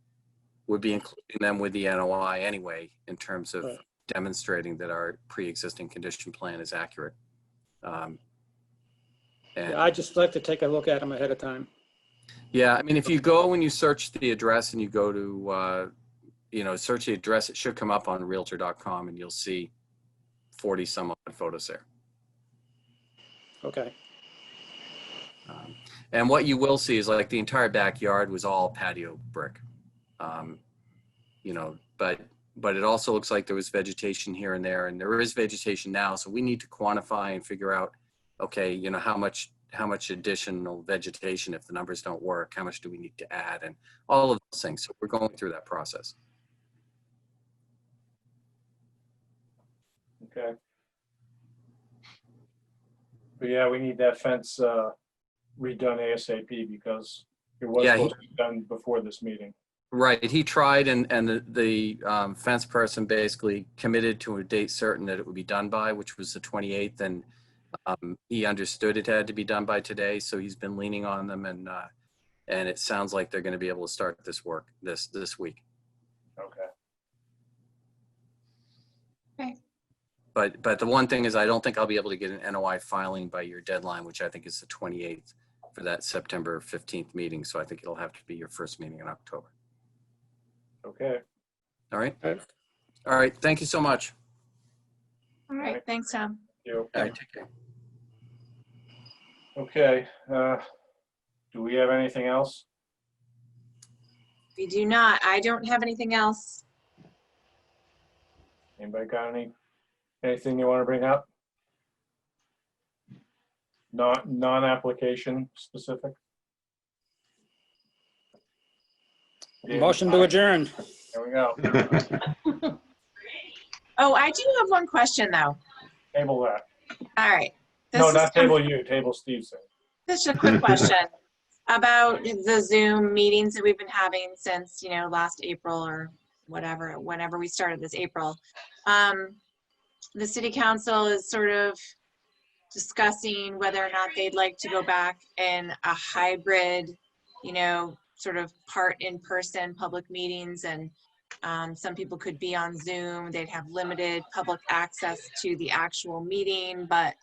would be including them with the NOI anyway, in terms of demonstrating that our pre-existing condition plan is accurate. I'd just like to take a look at them ahead of time. Yeah, I mean, if you go and you search the address and you go to, search the address, it should come up on realtor.com and you'll see 40 some odd photos there. Okay. And what you will see is like the entire backyard was all patio brick. But it also looks like there was vegetation here and there, and there is vegetation now. So we need to quantify and figure out, okay, how much additional vegetation, if the numbers don't work, how much do we need to add, and all of those things. So we're going through that process. Okay. But yeah, we need that fence redone ASAP because it was supposed to be done before this meeting. Right, he tried, and the fence person basically committed to a date certain that it would be done by, which was the 28th, and he understood it had to be done by today, so he's been leaning on them, and it sounds like they're going to be able to start this work this week. Okay. Okay. But the one thing is, I don't think I'll be able to get an NOI filing by your deadline, which I think is the 28th for that September 15th meeting. So I think it'll have to be your first meeting in October. Okay. All right. All right. Thank you so much. All right. Thanks, Tom. Thank you. All right. Take care. Okay. Do we have anything else? We do not. I don't have anything else. Anybody got anything you want to bring up? Non-application specific? Motion to adjourn. There we go. Oh, I do have one question though. Table that. All right. No, is not table you, table Steve's. Just a quick question about the Zoom meetings that we've been having since, last April or whatever, whenever we started this April. The city council is sort of discussing whether or not they'd like to go back in a hybrid, sort of part in-person public meetings, and some people could be on Zoom. They'd have limited public access to the actual meeting, but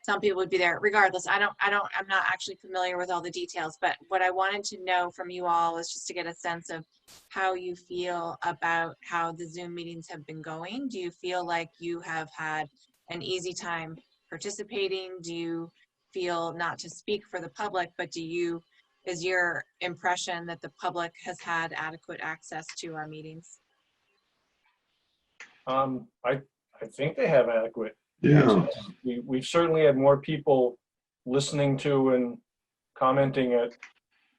some people would be there regardless. I'm not actually familiar with all the details, but what I wanted to know from you all is just to get a sense of how you feel about how the Zoom meetings have been going. Do you feel like you have had an easy time participating? Do you feel, not to speak for the public, but is your impression that the public has had adequate access to our meetings? I think they have adequate. Yeah. We've certainly had more people listening to and commenting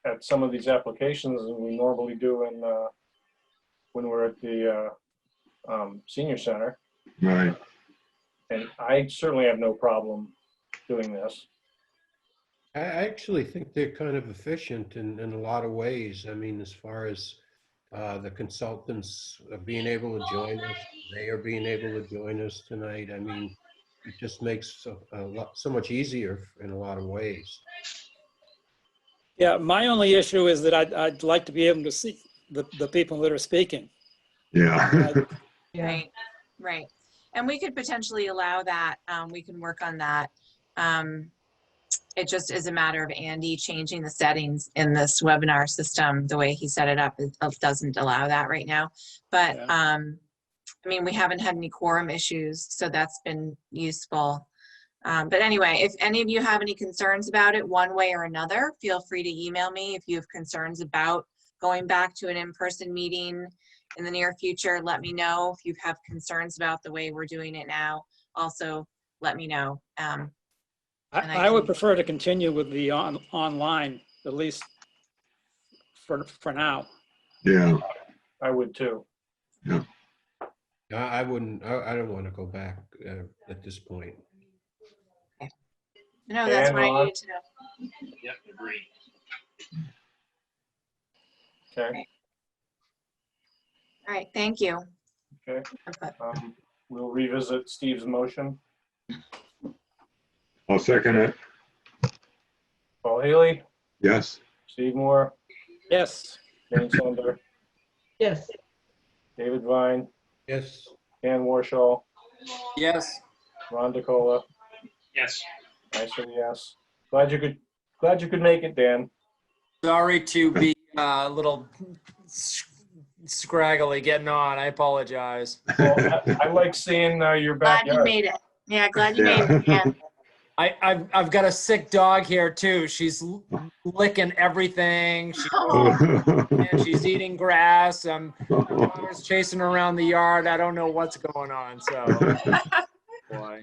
at some of these applications than we normally do when we're at the senior center. Right. And I certainly have no problem doing this. I actually think they're kind of efficient in a lot of ways. I mean, as far as the consultants being able to join us, they are being able to join us tonight. I mean, it just makes so much easier in a lot of ways. Yeah, my only issue is that I'd like to be able to see the people that are speaking. Yeah. Right, right. And we could potentially allow that. We can work on that. It just is a matter of Andy changing the settings in this webinar system. The way he set it up, it doesn't allow that right now. But I mean, we haven't had any quorum issues, so that's been useful. But anyway, if any of you have any concerns about it one way or another, feel free to email me. If you have concerns about going back to an in-person meeting in the near future, let me know. If you have concerns about the way we're doing it now, also let me know. I would prefer to continue with the online, at least for now. Yeah. I would too. Yeah. I wouldn't, I don't want to go back at this point. No, that's what I needed to know. Yep, agree. Okay. All right, thank you. Okay. We'll revisit Steve's motion. I'll second it. Paul Haley, Yes. Steve Moore, Yes. Jane Sender, Yes. David Vine, Yes. Dan Warshall, Yes. Ron DeCola. Yes. I say yes. Glad you could make it, Dan. Sorry to be a little scraggly getting on. I apologize. Well, I like seeing your Glad backyard. you made it. Yeah, glad you made it. Yeah. I've got a sick dog here too. She's licking everything. And she's eating grass. My daughter's chasing her around the yard. I don't know what's going on. So, boy.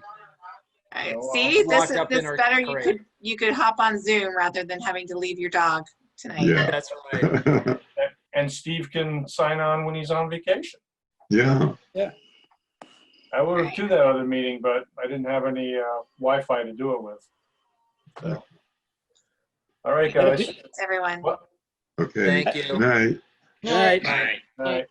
Right. See, this is better. crate. You could hop on Zoom rather than having to leave your dog tonight. Yeah. That's right. And Steve can sign on when he's on vacation. Yeah. Yeah. I would have to that other meeting, but I didn't have any Wi-Fi to do it with. So. All right, guys. Thanks, everyone. Okay. Thank you. Good night. All right. All right. All right.